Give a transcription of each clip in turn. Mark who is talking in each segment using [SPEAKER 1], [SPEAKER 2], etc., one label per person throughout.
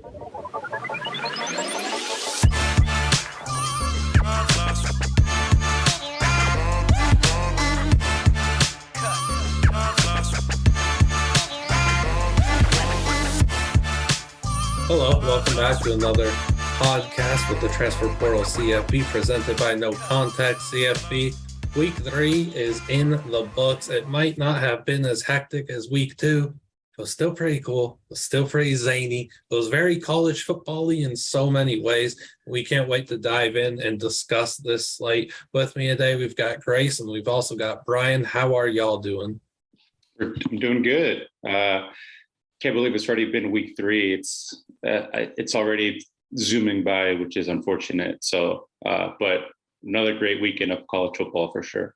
[SPEAKER 1] Hello, welcome back to another podcast with the Transfer Portal CFB presented by NoContextCFB. Week 3 is in the books. It might not have been as hectic as week 2. It was still pretty cool. It was still pretty zany. It was very college football-y in so many ways. We can't wait to dive in and discuss this slate. With me today, we've got Grace and we've also got Brian. How are y'all doing?
[SPEAKER 2] I'm doing good. Can't believe it's already been week 3. It's already zooming by, which is unfortunate. So, but another great weekend of college football for sure.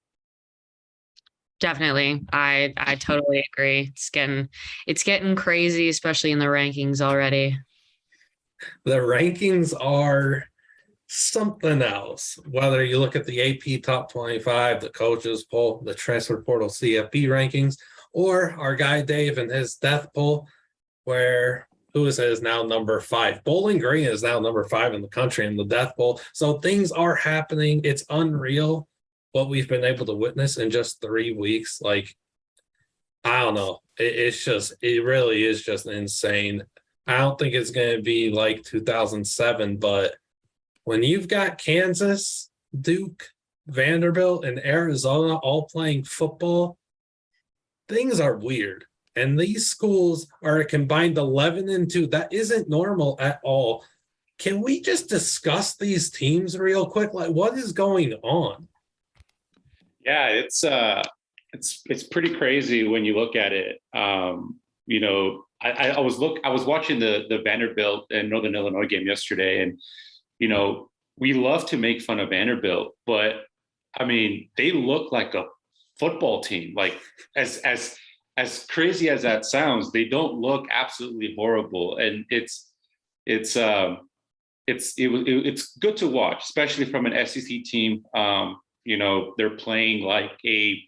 [SPEAKER 3] Definitely. I totally agree. It's getting crazy, especially in the rankings already.
[SPEAKER 1] The rankings are something else. Whether you look at the AP Top 25, the coaches poll, the Transfer Portal CFB rankings, or our guy Dave and his death poll, where is now number 5. Bowling Green is now number 5 in the country in the death poll. So things are happening. It's unreal what we've been able to witness in just 3 weeks. Like, I don't know. It really is just insane. I don't think it's going to be like 2007, but when you've got Kansas, Duke, Vanderbilt, and Arizona all playing football, things are weird. And these schools are a combined 11-2. That isn't normal at all. Can we just discuss these teams real quick? Like, what is going on?
[SPEAKER 2] Yeah, it's pretty crazy when you look at it. I was watching the Vanderbilt and Northern Illinois game yesterday, and we love to make fun of Vanderbilt, but I mean, they look like a football team. Like as crazy as that sounds, they don't look absolutely horrible, and it's good to watch, especially from an SEC team. They're playing like a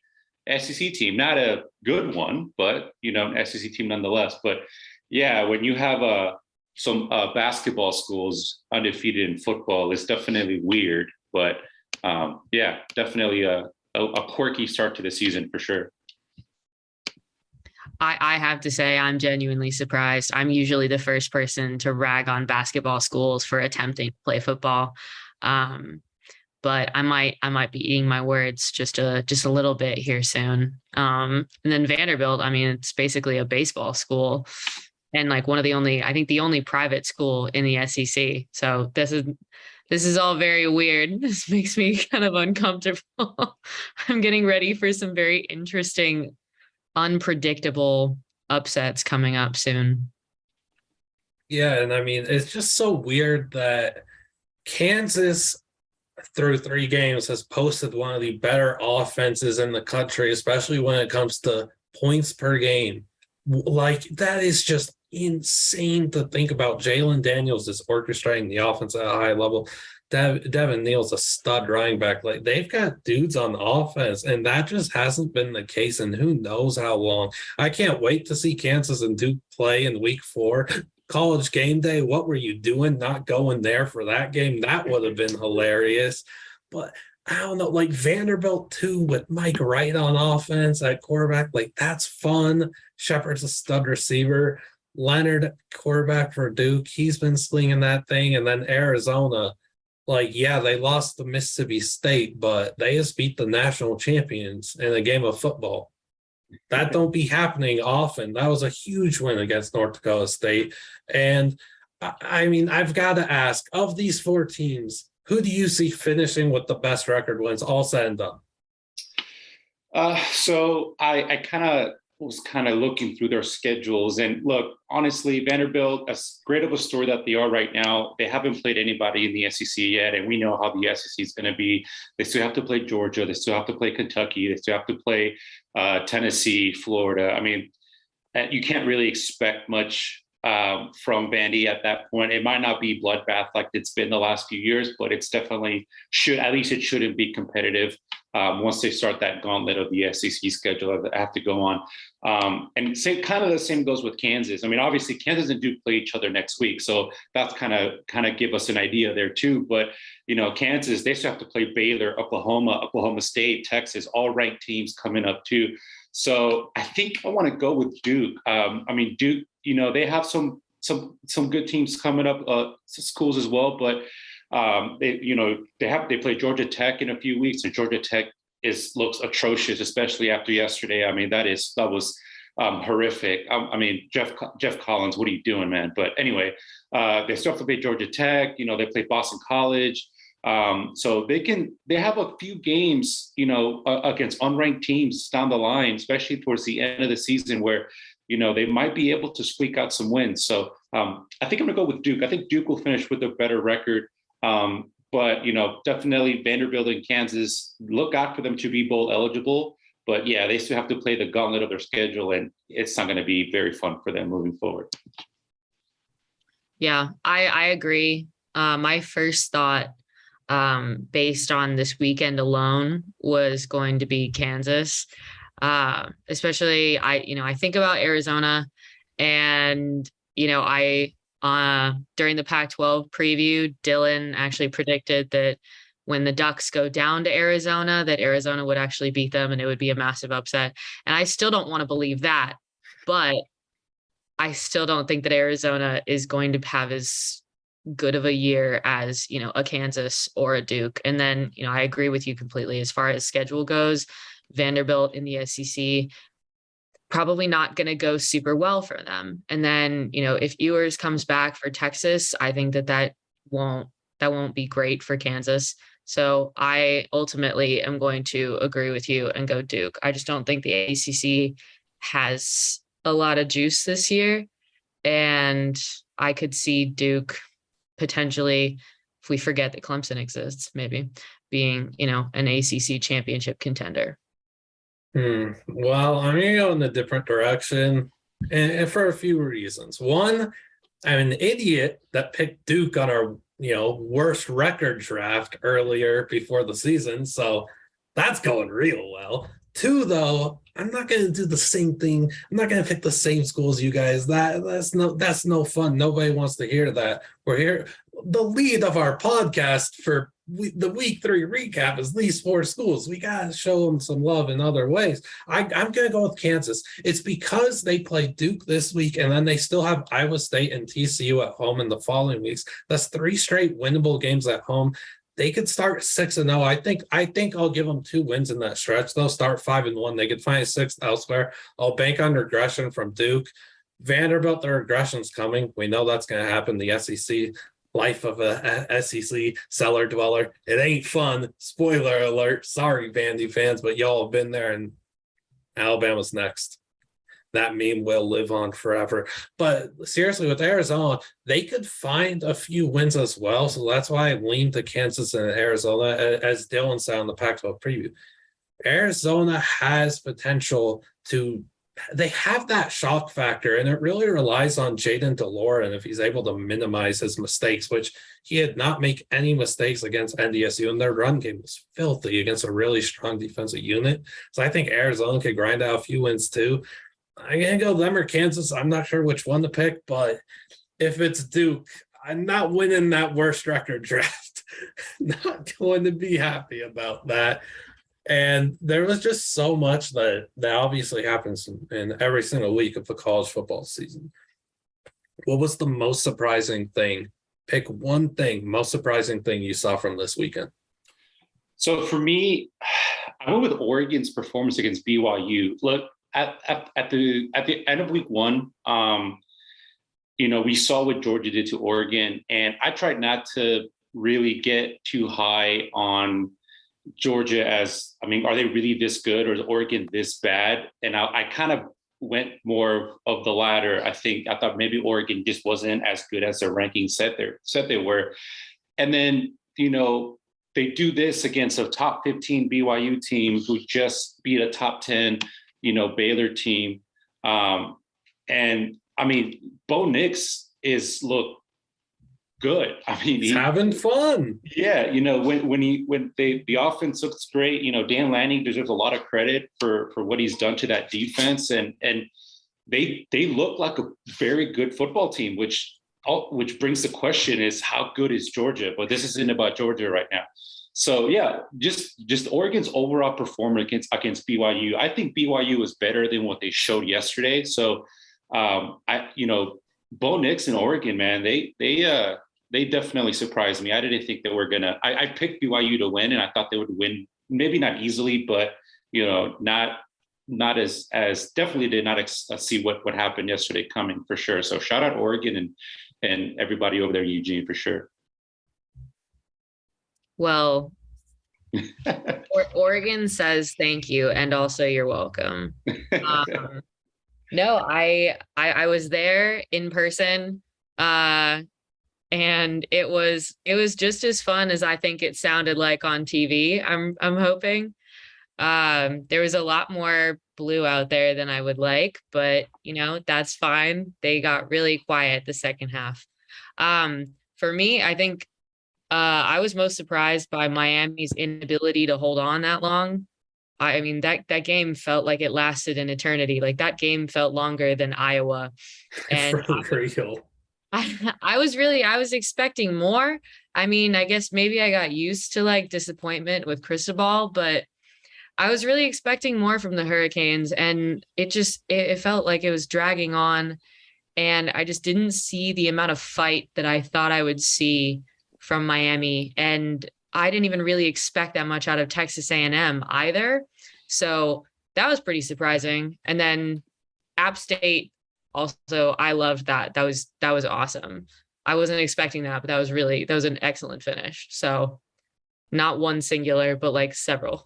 [SPEAKER 2] SEC team, not a good one, but an SEC team nonetheless. But yeah, when you have some basketball schools undefeated in football, it's definitely weird. But yeah, definitely a quirky start to the season for sure.
[SPEAKER 3] I have to say I'm genuinely surprised. I'm usually the first person to rag on basketball schools for attempting to play football. But I might be eating my words just a little bit here soon. And then Vanderbilt, I mean, it's basically a baseball school and like I think the only private school in the SEC. So this is all very weird. This makes me kind of uncomfortable. I'm getting ready for some very interesting, unpredictable upsets coming up soon.
[SPEAKER 1] Yeah, and I mean, it's just so weird that Kansas, through 3 games, has posted one of the better offenses in the country, especially when it comes to points per game. Like, that is just insane to think about. Jalen Daniels is orchestrating the offense at a high level. Devin Neal's a stud running back. Like, they've got dudes on the offense, and that just hasn't been the case in who knows how long. I can't wait to see Kansas and Duke play in week 4. College game day, what were you doing not going there for that game? That would have been hilarious. But I don't know, like Vanderbilt too, with Mike Wright on offense at quarterback, like that's fun. Shepard's a stud receiver. Leonard, quarterback for Duke, he's been slinging that thing. And then Arizona, like, yeah, they lost to Mississippi State, but they just beat the national champions in a game of football. That don't be happening often. That was a huge win against North Dakota State. And I mean, I've got to ask, of these 4 teams, who do you see finishing with the best record wins all said and done?
[SPEAKER 2] So I was looking through their schedules, and look, honestly, Vanderbilt, as great of a story that they are right now, they haven't played anybody in the SEC yet, and we know how the SEC is going to be. They still have to play Georgia, they still have to play Kentucky, they still have to play Tennessee, Florida. I mean, you can't really expect much from Vandy at that point. It might not be bloodbath like it's been the last few years, but it's definitely it shouldn't be competitive. once they start that gauntlet of the SEC schedule that I have to go on. And kind of the same goes with Kansas. I mean, obviously Kansas and Duke play each other next week, so that's kind of give us an idea there too. But Kansas, they still have to play Baylor, Oklahoma State, Texas, all ranked teams coming up too. So I think I want to go with Duke. I mean, Duke, they have some good teams coming up, schools as well, but they play Georgia Tech in a few weeks, and Georgia Tech looks atrocious, especially after yesterday. I mean, that was horrific. I mean, Jeff Collins, what are you doing, man? But anyway, they still have to play Georgia Tech. They play Boston College. So they have a few games, against unranked teams down the line, especially towards the end of the season, where they might be able to squeak out some wins. So I think I'm gonna go with Duke. I think Duke will finish with a better record. But definitely Vanderbilt and Kansas, look out for them to be bowl eligible. But yeah, they still have to play the gauntlet of their schedule, and it's not going to be very fun for them moving forward.
[SPEAKER 3] Yeah, I agree. My first thought, based on this weekend alone, was going to be Kansas. Especially I think about Arizona, and during the Pac-12 preview, Dylan actually predicted that when the Ducks go down to Arizona, that Arizona would actually beat them and it would be a massive upset. And I still don't want to believe that, but I still don't think that Arizona is going to have as good of a year as, a Kansas or a Duke. And then, I agree with you completely as far as schedule goes. Vanderbilt in the SEC, probably not going to go super well for them. And then, if Ewers comes back for Texas, I think that won't be great for Kansas. So I ultimately am going to agree with you and go Duke. I just don't think the ACC has a lot of juice this year. And I could see Duke potentially, if we forget that Clemson exists, maybe being, an ACC championship contender.
[SPEAKER 1] Well, I'm going to go in a different direction, and for a few reasons. One, I'm an idiot that picked Duke on our, worst record draft earlier before the season, so that's going real well. Two, though, I'm not going to do the same thing. I'm not going to pick the same school as you guys. That's no fun. Nobody wants to hear that. We're here. The lead of our podcast for the week 3 recap is these 4 schools. We got to show them some love in other ways. I'm going to go with Kansas. It's because they play Duke this week, and then they still have Iowa State and TCU at home in the following weeks. That's 3 straight winnable games at home. They could start 6-0. I think I'll give them 2 wins in that stretch. They'll start 5-1. They could find a 6th elsewhere. I'll bank on regression from Duke. Vanderbilt, their regression's coming. We know that's going to happen. The SEC, life of a SEC cellar dweller. It ain't fun. Spoiler alert. Sorry, Vandy fans, but y'all have been there, and Alabama's next. That meme will live on forever. But seriously, with Arizona, they could find a few wins as well. So that's why I lean to Kansas and Arizona, as Dylan said on the Pac-12 preview. Arizona has potential to – they have that shock factor, and it really relies on Jaden DeLorean if he's able to minimize his mistakes, which he had not make any mistakes against NDSU, and their run game was filthy against a really strong defensive unit. So I think Arizona could grind out a few wins too. I'm going to go them or Kansas. I'm not sure which one to pick, but if it's Duke, I'm not winning that worst record draft. Not going to be happy about that. And there was just so much that obviously happens in every single week of the college football season. What was the most surprising thing? Pick one thing, most surprising thing you saw from this weekend.
[SPEAKER 2] So for me, I went with Oregon's performance against BYU. Look, at the end of week 1, we saw what Georgia did to Oregon, and I tried not to really get too high on Georgia are they really this good, or is Oregon this bad? And I kind of went more of the latter. I thought maybe Oregon just wasn't as good as their rankings said they were. And then, they do this against a top 15 BYU team who just beat a top 10 Baylor team. And I mean, Bo Nix is, look, good. I mean,
[SPEAKER 1] He's having fun.
[SPEAKER 2] Yeah, you know, when the offense looks great, you know, Dan Lanning deserves a lot of credit for what he's done to that defense, and they look like a very good football team, which brings the question is how good is Georgia? But this isn't about Georgia right now. So yeah, just Oregon's overall performance against BYU. I think BYU was better than what they showed yesterday. So Bo Nix in Oregon, man, they definitely surprised me. I didn't think that I picked BYU to win, and I thought they would win, maybe not easily, but you know, not as definitely did not see what happened yesterday coming for sure. So shout out Oregon and everybody over there in Eugene for sure.
[SPEAKER 3] Well, Oregon says thank you, and also you're welcome. No, I was there in person, and it was just as fun as I think it sounded like on TV. I'm hoping. There was a lot more blue out there than I would like, but you know, that's fine. They got really quiet the second half. For me, I think I was most surprised by Miami's inability to hold on that long. I mean, that game felt like it lasted an eternity. Like that game felt longer than Iowa. And I was expecting more. I mean, I guess maybe I got used to like disappointment with Cristobal, but I was really expecting more from the Hurricanes, and it felt like it was dragging on, and I just didn't see the amount of fight that I thought I would see from Miami. And I didn't even really expect that much out of Texas A&M either. So that was pretty surprising. And then App State also, I loved that. That was awesome. I wasn't expecting that, but that was an excellent finish. So not one singular, but like several.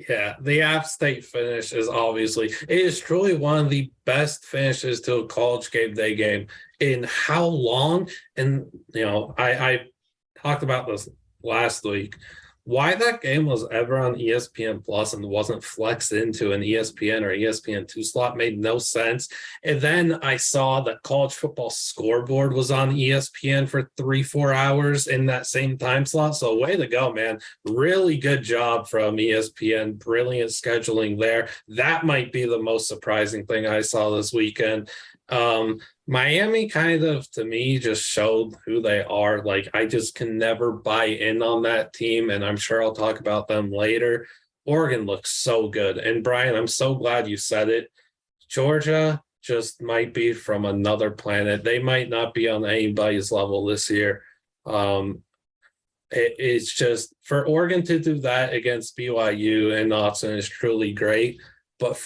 [SPEAKER 1] Yeah, the App State finish is it is truly one of the best finishes to a college game day game in how long. And, you know, I talked about this last week. Why that game was ever on ESPN Plus and wasn't flexed into an ESPN or ESPN2 slot made no sense. And then I saw that College Football Scoreboard was on ESPN for 3-4 hours in that same time slot. So way to go, man. Really good job from ESPN. Brilliant scheduling there. That might be the most surprising thing I saw this weekend. Miami kind of, to me, just showed who they are. Like, I just can never buy in on that team, and I'm sure I'll talk about them later. Oregon looks so good. And, Brian, I'm so glad you said it. Georgia just might be from another planet. They might not be on anybody's level this year. It's just, for Oregon to do that against BYU and Austin is truly great. But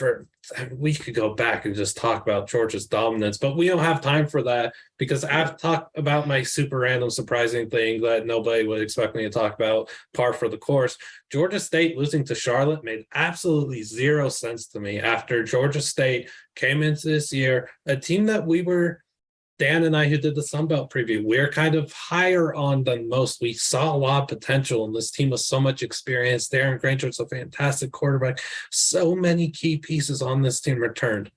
[SPEAKER 1] we could go back and just talk about Georgia's dominance, but we don't have time for that because I've talked about my super random surprising thing that nobody would expect me to talk about, par for the course. Georgia State losing to Charlotte made absolutely zero sense to me after Georgia State came into this year, a team that Dan and I, who did the Sunbelt preview, we're kind of higher on than most. We saw a lot of potential in this team with so much experience. Darren Granger's a fantastic quarterback. So many key pieces on this team returned.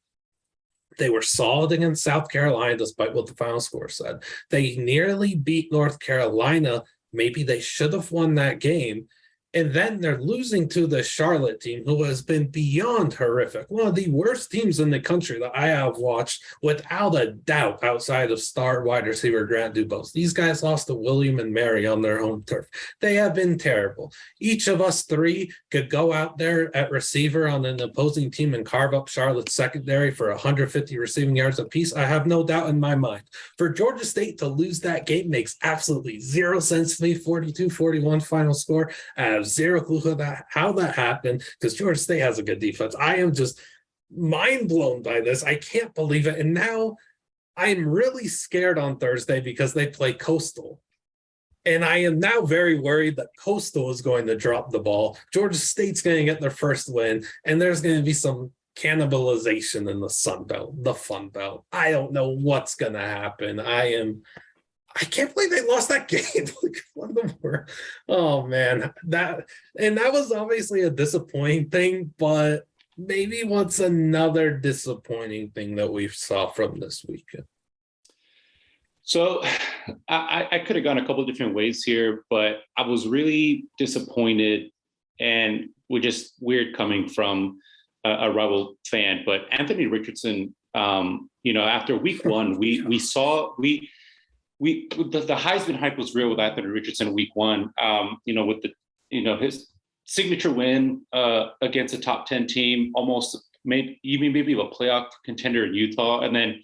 [SPEAKER 1] They were solid against South Carolina, despite what the final score said. They nearly beat North Carolina. Maybe they should have won that game. And then they're losing to the Charlotte team, who has been beyond horrific. One of the worst teams in the country that I have watched, without a doubt, outside of star wide receiver Grant Dubose. These guys lost to William and Mary on their home turf. They have been terrible. Each of us three could go out there at receiver on an opposing team and carve up Charlotte's secondary for 150 receiving yards apiece. I have no doubt in my mind. For Georgia State to lose that game makes absolutely zero sense to me. 42-41 final score. I have zero clue how that happened because Georgia State has a good defense. I am just mind blown by this. I can't believe it. And now I'm really scared on Thursday because they play Coastal. And I am now very worried that Coastal is going to drop the ball. Georgia State's going to get their first win, and there's going to be some cannibalization in the Sun Belt, the Fun Belt. I don't know what's going to happen. I can't believe they lost that game. One of them were, oh man, that was obviously a disappointing thing, but maybe what's another disappointing thing that we saw from this weekend?
[SPEAKER 2] So I could have gone a couple of different ways here, but I was really disappointed, and was just weird coming from a Rebel fan. But Anthony Richardson, after week one, we saw the Heisman hype was real with Anthony Richardson week one. With his signature win against a top 10 team, almost maybe a playoff contender in Utah, and then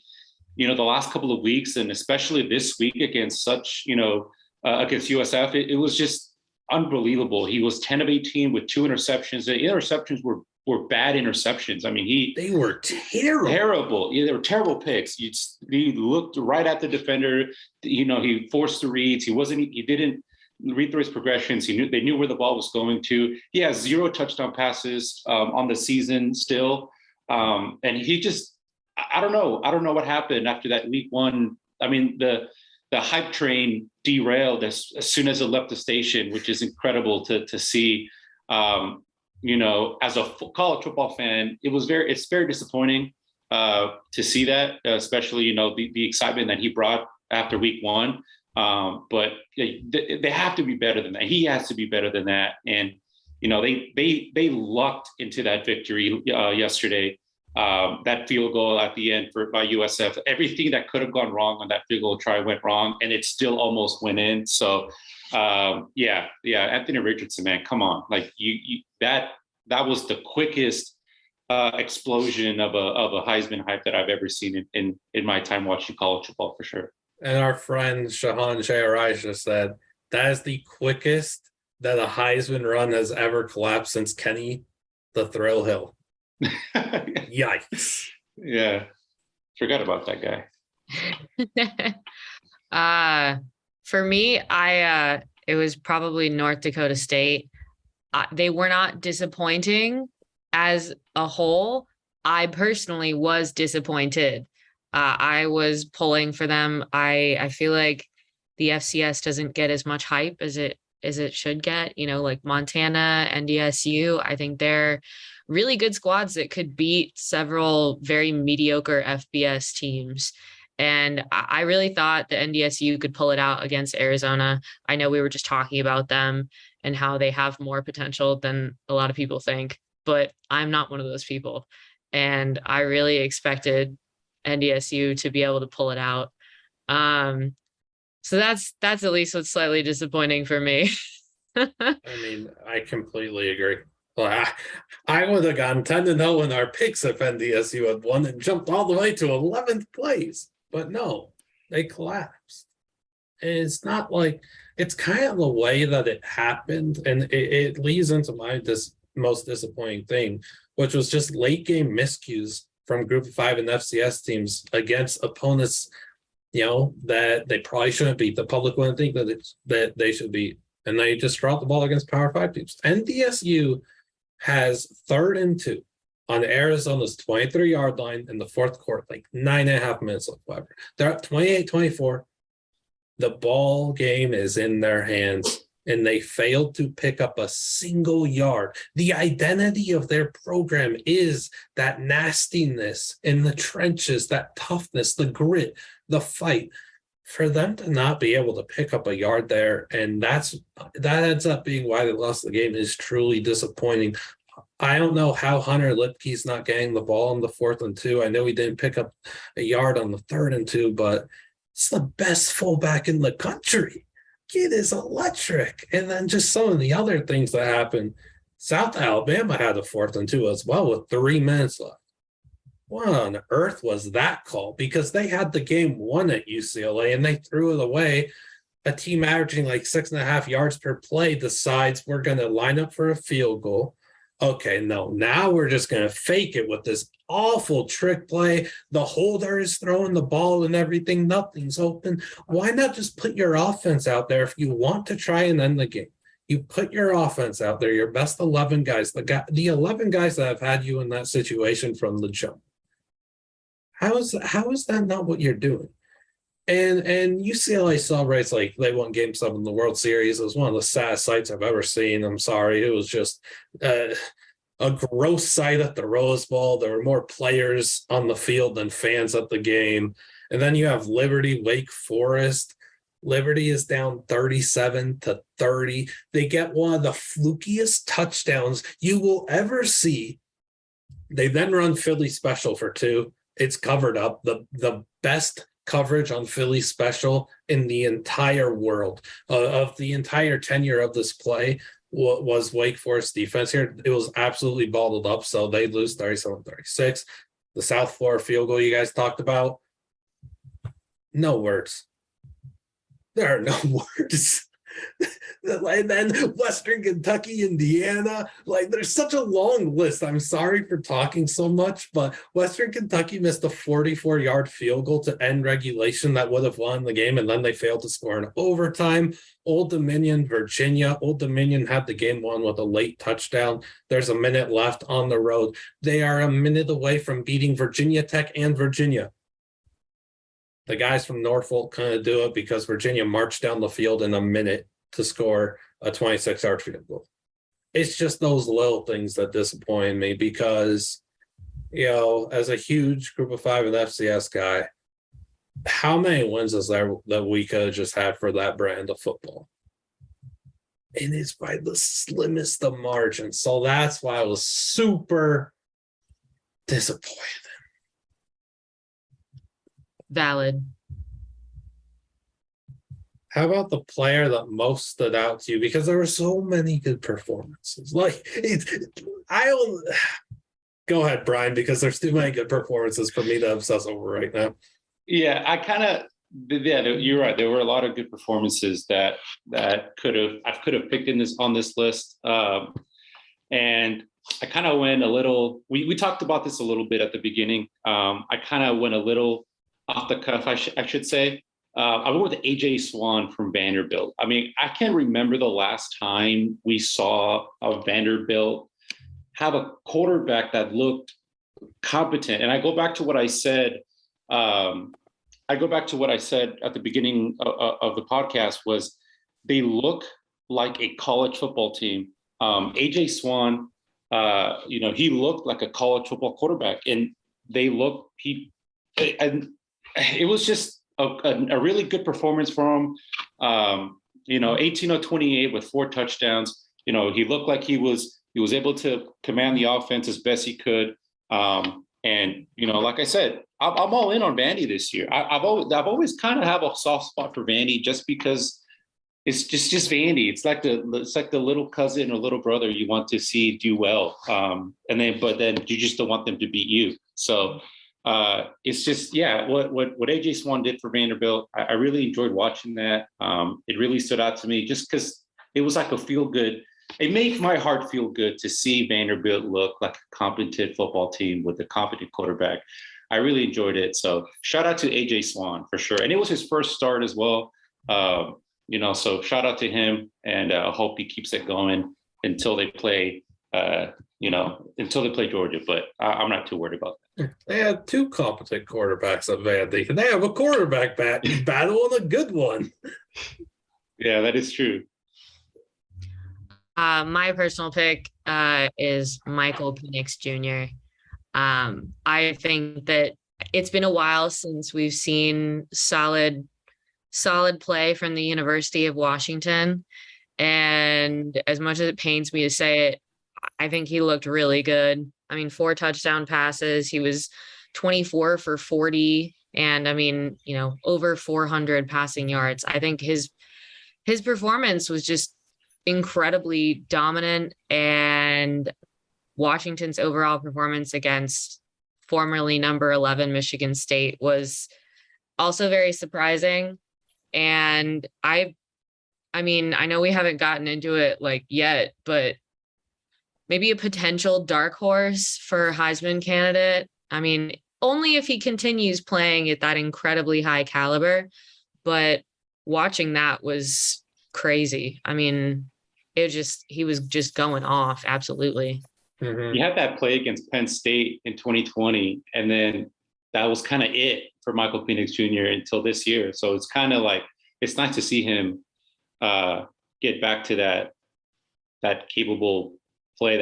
[SPEAKER 2] the last couple of weeks, and especially this week against against USF, it was just unbelievable. He was 10 of 18 with 2 interceptions. The interceptions were bad interceptions. I mean,
[SPEAKER 1] they were terrible.
[SPEAKER 2] Yeah, they were terrible picks. He looked right at the defender. He forced the reads. He didn't read through his progressions. They knew where the ball was going to. He has 0 touchdown passes on the season still. And he just, I don't know what happened after that week one. I mean, the hype train derailed as soon as it left the station, which is incredible to see. As a college football fan, it's very disappointing to see that, especially, the excitement that he brought after week one. But they have to be better than that. He has to be better than that. And, they lucked into that victory yesterday. That field goal at the end by USF, everything that could have gone wrong on that field goal try went wrong, and it still almost went in. So, Anthony Richardson, man, come on, like that was the quickest explosion of a Heisman hype that I've ever seen in my time watching college football, for sure.
[SPEAKER 1] And our friend Shahan Shayaraja said that is the quickest that a Heisman run has ever collapsed since Kenny the Thrill Hill. Yikes.
[SPEAKER 2] Yeah. Forgot about that
[SPEAKER 3] guy. For me, it was probably North Dakota State. They were not disappointing as a whole. I personally was disappointed. I was pulling for them. I feel like the FCS doesn't get as much hype as it should get. Like Montana, NDSU. I think they're really good squads that could beat several very mediocre FBS teams. And I really thought the NDSU could pull it out against Arizona. I know we were just talking about them and how they have more potential than a lot of people think, but I'm not one of those people. And I really expected NDSU to be able to pull it out. So that's at least what's slightly disappointing for me.
[SPEAKER 1] I mean, I completely agree. Well, I would have gone 10-0 in our picks if NDSU had won and jumped all the way to 11th place. But no, they collapsed. And it's not like, it's kind of the way that it happened. And it leads into my most disappointing thing, which was just late game miscues from Group of 5 and FCS teams against opponents, that they probably shouldn't beat. The public wouldn't think that they should beat. And they just dropped the ball against Power 5 teams. NDSU has 3rd and 2 on Arizona's 23-yard line in the 4th quarter, like 9.5 minutes left. Whatever. They're up 28-24. The ball game is in their hands, and they failed to pick up a single yard. The identity of their program is that nastiness in the trenches, that toughness, the grit, the fight. For them to not be able to pick up a yard there, and that ends up being why they lost the game, is truly disappointing. I don't know how Hunter Lipke's not getting the ball on the 4th and 2. I know he didn't pick up a yard on the 3rd and 2, but it's the best fullback in the country. Kid is electric. And then just some of the other things that happened. South Alabama had a 4th and 2 as well with 3 minutes left. What on earth was that call? Because they had the game won at UCLA and they threw it away. A team averaging like 6.5 yards per play decides we're going to line up for a field goal. Okay, no, now we're just going to fake it with this awful trick play. The holder is throwing the ball and everything. Nothing's open. Why not just put your offense out there if you want to try and end the game? You put your offense out there, your best 11 guys, the 11 guys that have had you in that situation from the jump. How is that not what you're doing? And UCLA celebrates like they won Game 7 in the World Series. It was one of the saddest sights I've ever seen. I'm sorry. It was just a gross sight at the Rose Bowl. There were more players on the field than fans at the game. And then you have Liberty, Wake Forest. Liberty is down 37-30. They get one of the flukiest touchdowns you will ever see. They then run Philly special for 2. It's covered up. The best coverage on Philly special in the entire world of the entire tenure of this play was Wake Forest defense here. It was absolutely bottled up, so they lose 37-36. The South Florida field goal you guys talked about, no words. There are no words. And then Western Kentucky, Indiana, like there's such a long list. I'm sorry for talking so much, but Western Kentucky missed a 44-yard field goal to end regulation that would have won the game, and then they failed to score in overtime. Old Dominion, Virginia. Old Dominion had the game won with a late touchdown. There's a minute left on the road. They are a minute away from beating Virginia Tech and Virginia. The guys from Norfolk couldn't do it because Virginia marched down the field in a minute to score a 26-yard field goal. It's just those little things that disappoint me because, as a huge group of 5 and FCS guy, how many wins is there that we could have just had for that brand of football? And it's by the slimmest of margins. So that's why I was super disappointed.
[SPEAKER 3] Valid.
[SPEAKER 1] How about the player that most stood out to you? Because there were so many good performances. Go ahead, Brian, because there's too many good performances for me to obsess over right now.
[SPEAKER 2] Yeah, you're right. There were a lot of good performances that I could have picked on this list. And I kind of went a little, we talked about this a little bit at the beginning. I kind of went a little off the cuff, I should say. I went with AJ Swan from Vanderbilt. I mean, I can't remember the last time we saw a Vanderbilt have a quarterback that looked competent. And I go back to what I said. At the beginning of the podcast was they look like a college football team. AJ Swan, he looked like a college football quarterback, and it was just a really good performance from him. 18 of 28 with 4 touchdowns. He looked like he was able to command the offense as best he could. And like I said, I'm all in on Vandy this year. I've always kind of have a soft spot for Vandy just because it's just Vandy. It's like the little cousin or little brother you want to see do well. But then you just don't want them to beat you. So it's just, what AJ Swan did for Vanderbilt, I really enjoyed watching that. It really stood out to me just because it was like a feel good. It made my heart feel good to see Vanderbilt look like a competent football team with a competent quarterback. I really enjoyed it. So shout out to AJ Swan for sure. And it was his first start as well. So shout out to him, and I hope he keeps it going until they play Georgia. But I'm not too worried about that.
[SPEAKER 1] They had 2 competent quarterbacks at Vandy, and they have a quarterback battle and a good one.
[SPEAKER 2] Yeah, that is true.
[SPEAKER 3] My personal pick is Michael Penix Jr. I think that it's been a while since we've seen solid play from the University of Washington. And as much as it pains me to say it, I think he looked really good. 4 touchdown passes. He was 24 for 40. And over 400 passing yards. I think his performance was just incredibly dominant, and Washington's overall performance against formerly number 11 Michigan State was also very surprising. And I know we haven't gotten into it yet, but maybe a potential dark horse for Heisman candidate. Only if he continues playing at that incredibly high caliber, but watching that was crazy. He was just going off. Absolutely.
[SPEAKER 2] Mm-hmm. You had that play against Penn State in 2020, and then that was kind of it for Michael Penix Jr. until this year. So it's kind of it's nice to see him get back to that capable play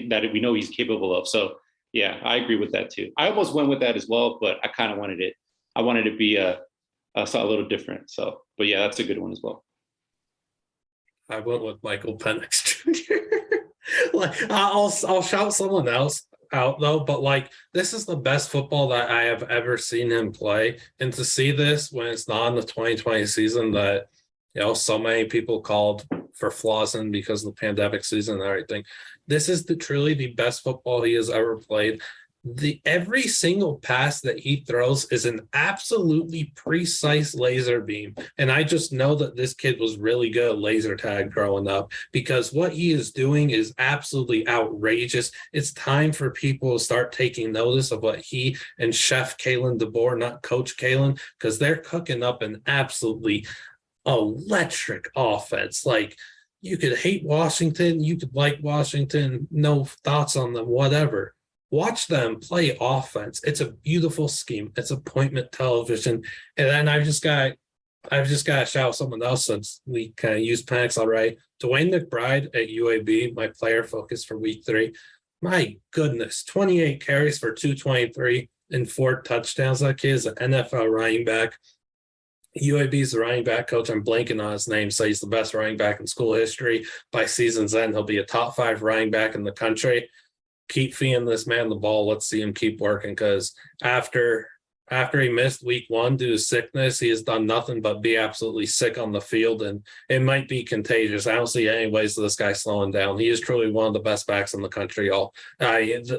[SPEAKER 2] that we know he's capable of. So yeah, I agree with that too. I almost went with that as well, but I kind of wanted it. I wanted to be a a little different. So, but yeah, that's a good one as well.
[SPEAKER 1] I went with Michael Penix Jr. Like I'll shout someone else out though, but like this is the best football that I have ever seen him play, and to see this when it's not in the 2020 season that so many people called for flaws in because of the pandemic season and everything. This is truly the best football he has ever played. Every single pass that he throws is an absolutely precise laser beam. And I just know that this kid was really good at laser tag growing up, because what he is doing is absolutely outrageous. It's time for people to start taking notice of what he and Chef Kalen DeBoer, not Coach Kalen, because they're cooking up an absolutely electric offense. Like, you could hate Washington, you could like Washington, no thoughts on them, whatever. Watch them play offense. It's a beautiful scheme. It's appointment television. And then I've just got to shout someone else since we kind of used Penix already. Dwayne McBride at UAB, my player focus for week 3. My goodness, 28 carries for 223 and 4 touchdowns. That kid is an NFL running back. UAB's the running back coach. I'm blanking on his name, so he's the best running back in school history. By season's end, he'll be a top 5 running back in the country. Keep feeding this man the ball. Let's see him keep working, because after he missed week 1 due to sickness, he has done nothing but be absolutely sick on the field, and it might be contagious. I don't see any ways of this guy slowing down. He is truly one of the best backs in the country, y'all.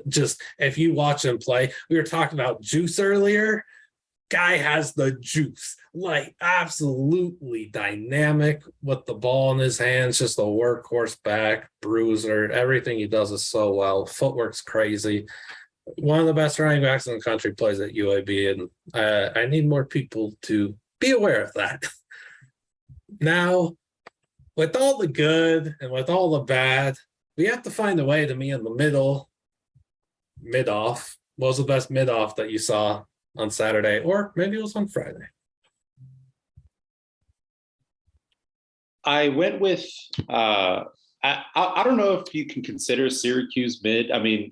[SPEAKER 1] Just if you watch him play, we were talking about juice earlier. Guy has the juice, like absolutely dynamic with the ball in his hands, just a workhorse back, bruiser. Everything he does is so well. Footwork's crazy. One of the best running backs in the country plays at UAB, and I need more people to be aware of that. Now, with all the good and with all the bad, we have to find a way to be in the middle, mid-off. What was the best mid-off that you saw on Saturday, or maybe it was on Friday?
[SPEAKER 2] I went with I don't know if you can consider Syracuse mid. I mean,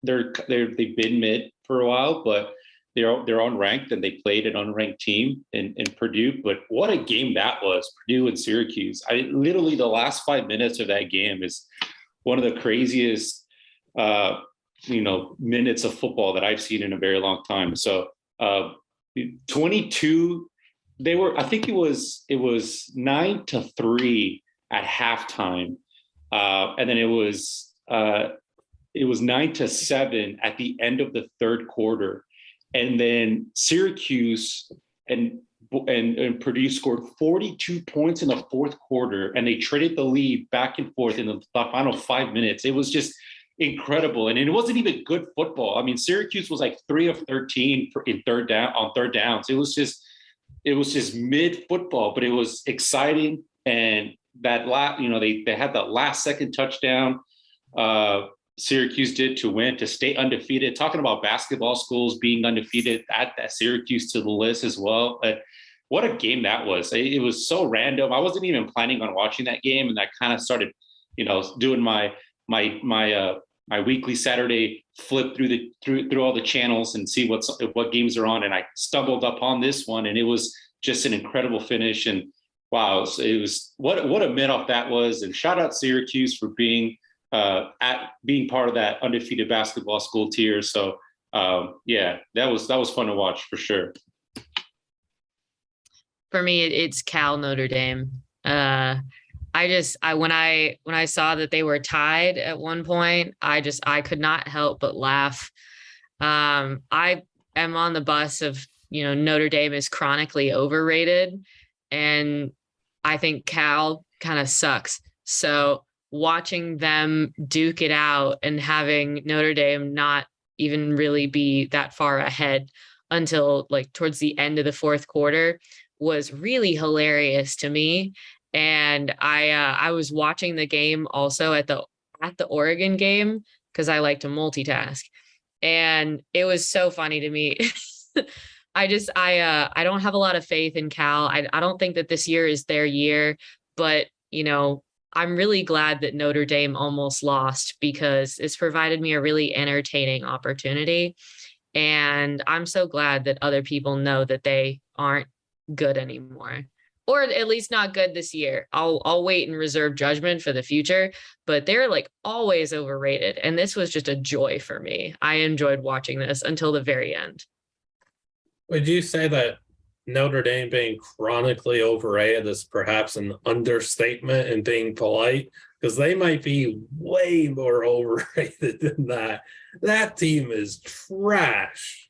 [SPEAKER 2] they've been mid for a while, but they're unranked and they played an unranked team in Purdue. But what a game that was, Purdue and Syracuse. Literally the last 5 minutes of that game is one of the craziest minutes of football that I've seen in a very long time. So 22, I think it was 9-3 at halftime. And then it was 9-7 at the end of the third quarter. And then Syracuse and Purdue scored 42 points in the fourth quarter, and they traded the lead back and forth in the final 5 minutes. It was just incredible. And it wasn't even good football. I mean, Syracuse was like 3 of 13 on third downs. It was just mid football, but it was exciting. And that they had that last second touchdown Syracuse did to win, to stay undefeated. Talking about basketball schools being undefeated, add that Syracuse to the list as well. What a game that was. It was so random. I wasn't even planning on watching that game, and I kind of started, doing my weekly Saturday flip through all the channels and see what games are on, and I stumbled upon this one, and it was just an incredible finish. And wow, it was what a mid-off that was. And shout out Syracuse for being part of that undefeated basketball school tier. So that was fun to watch for sure.
[SPEAKER 3] For me, it's Cal Notre Dame. When I saw that they were tied at one point, I could not help but laugh. I am on the bus of, Notre Dame is chronically overrated, and I think Cal kind of sucks. So watching them duke it out and having Notre Dame not even really be that far ahead until like towards the end of the fourth quarter was really hilarious to me. And I was watching the game also at the Oregon game, because I like to multitask, and it was so funny to me. I don't have a lot of faith in Cal. I don't think that this year is their year, but I'm really glad that Notre Dame almost lost, because it's provided me a really entertaining opportunity. And I'm so glad that other people know that they aren't good anymore, or at least not good this year. I'll wait and reserve judgment for the future, but they're like always overrated. And this was just a joy for me. I enjoyed watching this until the very end.
[SPEAKER 1] Would you say that Notre Dame being chronically overrated is perhaps an understatement and being polite? Because they might be way more overrated than that. That team is trash.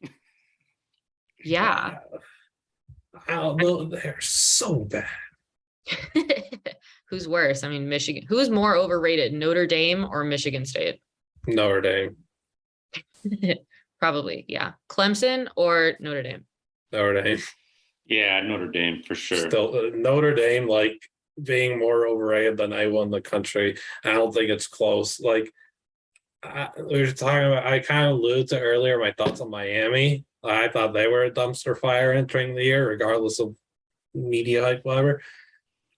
[SPEAKER 3] Yeah.
[SPEAKER 1] I don't know. They're so bad.
[SPEAKER 3] Who's worse? I mean, Michigan. Who's more overrated, Notre Dame or Michigan State?
[SPEAKER 1] Notre Dame.
[SPEAKER 3] Probably, yeah. Clemson or Notre Dame?
[SPEAKER 1] Notre Dame.
[SPEAKER 2] Yeah, Notre Dame for sure.
[SPEAKER 1] Still, Notre Dame, like, being more overrated than anyone in the country. I don't think it's close. Like, we were talking about, I kind of alluded to earlier my thoughts on Miami. I thought they were a dumpster fire entering the year, regardless of media hype, whatever.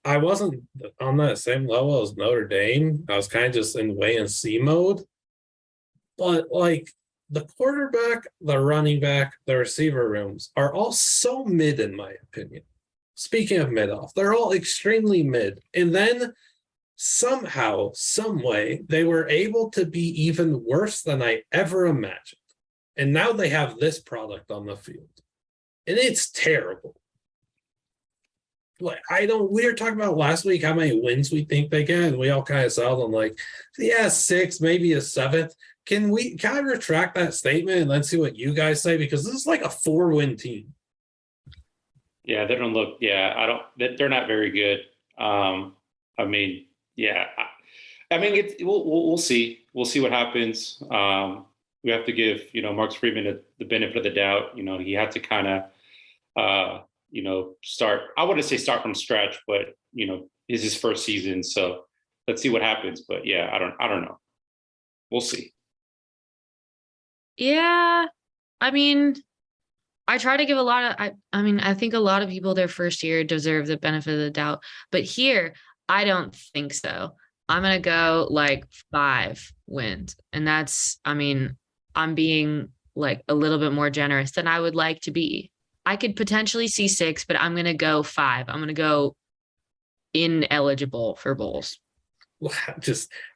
[SPEAKER 1] I wasn't on that same level as Notre Dame. I was kind of just in wait and see mode. But like the quarterback, the running back, the receiver rooms are all so mid, in my opinion. Speaking of mid off, they're all extremely mid. And then somehow, some way, they were able to be even worse than I ever imagined. And now they have this product on the field. And it's terrible. Like, we were talking about last week how many wins we think they get, and we all kind of settled on like, yeah, 6, maybe a 7th. Can I retract that statement and then see what you guys say? Because this is like a 4-win team.
[SPEAKER 2] Yeah, they don't look. Yeah, they're not very good. I mean, yeah. I mean, we'll see. We'll see what happens. We have to give Marcus Freeman the benefit of the doubt. He had to kind of start. I wouldn't say start from scratch, but it's his first season, so let's see what happens. But yeah, I don't know. We'll see.
[SPEAKER 3] Yeah, I mean, I try to give a lot of. I think a lot of people their first year deserve the benefit of the doubt, but here I don't think so. I'm gonna go like 5 wins, and that's. I mean, I'm being like a little bit more generous than I would like to be. I could potentially see 6, but I'm going to go 5. I'm going to go ineligible for bowls.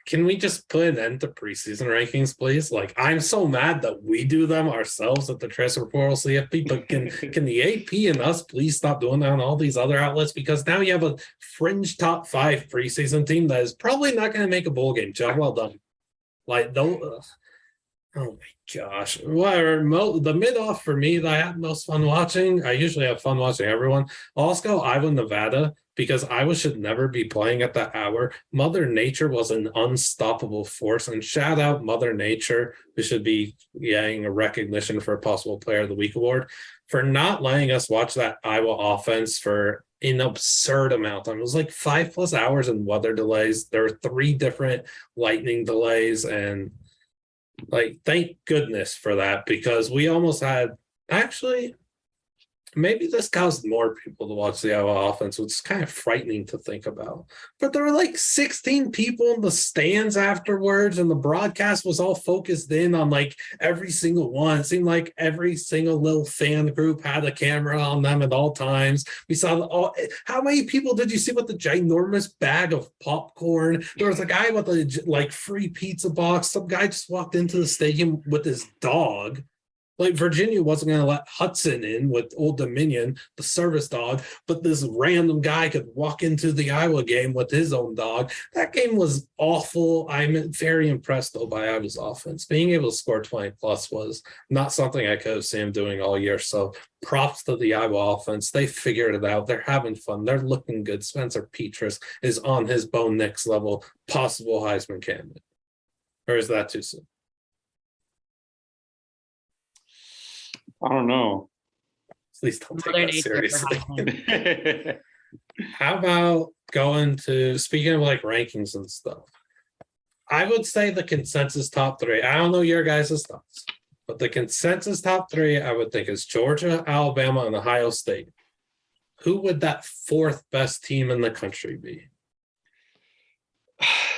[SPEAKER 1] Can we just put an end to preseason rankings, please? Like, I'm so mad that we do them ourselves at the Transfer Portal CFB, but can the AP and us please stop doing that on all these other outlets? Because now you have a fringe top 5 preseason team that is probably not going to make a bowl game. Job well done. Like, don't. Oh my gosh. Whatever. The mid-off for me that I had most fun watching, I usually have fun watching everyone. Let's go Iowa, Nevada, because Iowa should never be playing at that hour. Mother Nature was an unstoppable force, and shout out Mother Nature, who should be getting a recognition for a possible Player of the Week award, for not letting us watch that Iowa offense for an absurd amount of time. It was like 5+ hours in weather delays. There were 3 different lightning delays, and like, thank goodness for that, because we almost had, actually, maybe this caused more people to watch the Iowa offense, which is kind of frightening to think about. But there were like 16 people in the stands afterwards, and the broadcast was all focused in on like every single one. It seemed like every single little fan group had a camera on them at all times. We saw how many people did you see with the ginormous bag of popcorn? There was a guy with a like free pizza box. Some guy just walked into the stadium with his dog. Like, Virginia wasn't going to let Hudson in with Old Dominion, the service dog, but this random guy could walk into the Iowa game with his own dog. That game was awful. I'm very impressed, though, by Iowa's offense. Being able to score 20+ was not something I could have seen him doing all year. So props to the Iowa offense. They figured it out. They're having fun. They're looking good. Spencer Petras is on his Bo Nix level, possible Heisman candidate. Or is that too soon?
[SPEAKER 2] I don't know.
[SPEAKER 1] Please don't take that seriously. How about going to, speaking of like rankings and stuff, I would say the consensus top 3. I don't know your guys' thoughts, but the consensus top 3, I would think, is Georgia, Alabama, and Ohio State. Who would that 4th best team in the country be?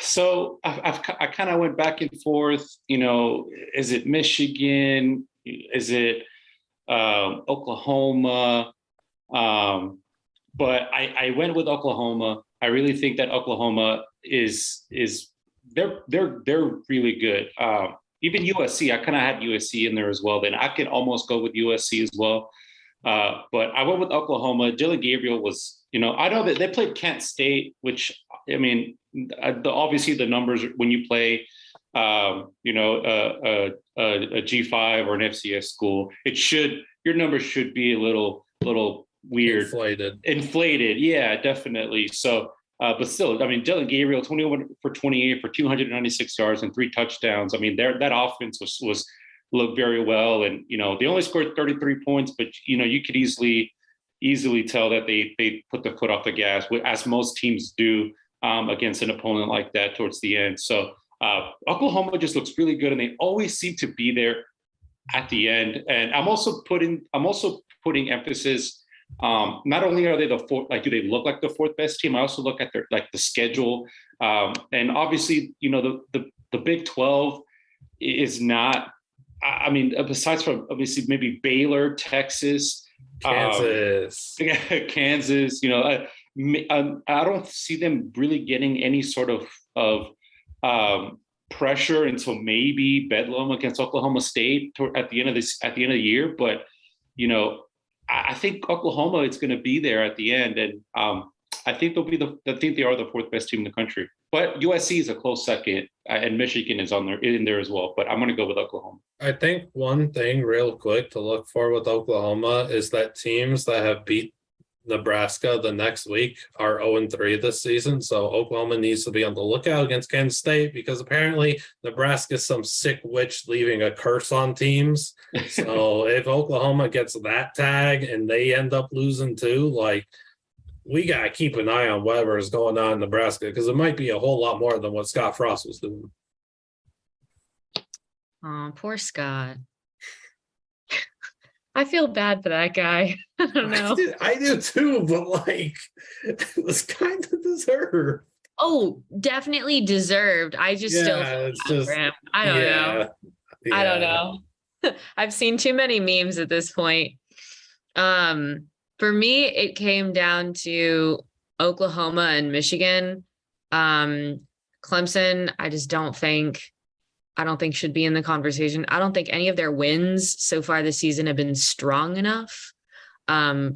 [SPEAKER 2] So I kind of went back and forth. Is it Michigan? Is it Oklahoma? But I went with Oklahoma. I really think that Oklahoma is they're really good. Even USC, I kind of had USC in there as well. Then I could almost go with USC as well. But I went with Oklahoma. Dylan Gabriel was, I know that they played Kent State, which, I mean, obviously the numbers when you play, a G5 or an FCS school, your numbers should be a little weird. Inflated. Yeah, definitely. So, but still, I mean, Dylan Gabriel, 21 for 28 for 296 yards and 3 touchdowns. I mean, that offense was looked very well. And, they only scored 33 points, but, you could easily tell that they put the foot off the gas, as most teams do against an opponent like that towards the end. So Oklahoma just looks really good, and they always seem to be there at the end. And I'm also putting emphasis. Not only are they the fourth, do they look like the fourth best team? I also look at their the schedule, and obviously, the Big 12 is not. I mean, besides from obviously maybe Baylor, Texas,
[SPEAKER 1] Kansas.
[SPEAKER 2] Kansas. I don't see them really getting any sort of pressure until maybe Bedlam against Oklahoma State at the end of the year. But I think Oklahoma is going to be there at the end, and I think they are the fourth best team in the country. But USC is a close second, and Michigan is in there as well. But I'm going to go with Oklahoma.
[SPEAKER 1] I think one thing real quick to look for with Oklahoma is that teams that have beat Nebraska the next week are 0-3 this season. So Oklahoma needs to be on the lookout against Kansas State, because apparently Nebraska is some sick witch leaving a curse on teams. So if Oklahoma gets that tag and they end up losing too, we got to keep an eye on whatever is going on in Nebraska, because it might be a whole lot more than what Scott Frost was doing.
[SPEAKER 3] Oh, poor Scott. I feel bad for that guy. I don't know.
[SPEAKER 1] I do too, but it was kind of deserved.
[SPEAKER 3] Oh, definitely deserved. I just still feel bad for him. I don't know. Yeah. I don't know. I've seen too many memes at this point. For me, it came down to Oklahoma and Michigan. Clemson, I don't think should be in the conversation. I don't think any of their wins so far this season have been strong enough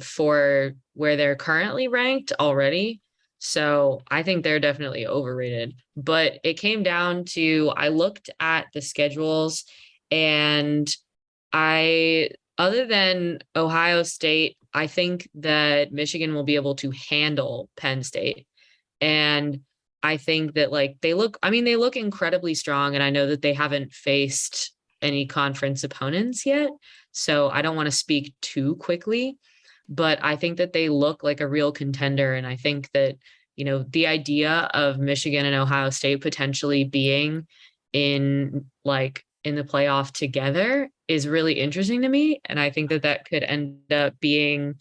[SPEAKER 3] for where they're currently ranked already. So I think they're definitely overrated. But it came down to, I looked at the schedules, and other than Ohio State, I think that Michigan will be able to handle Penn State. And I think that they look incredibly strong, and I know that they haven't faced any conference opponents yet, so I don't want to speak too quickly, but I think that they look like a real contender. And I think that, the idea of Michigan and Ohio State potentially being in the playoff together is really interesting to me. And I think that could end up being,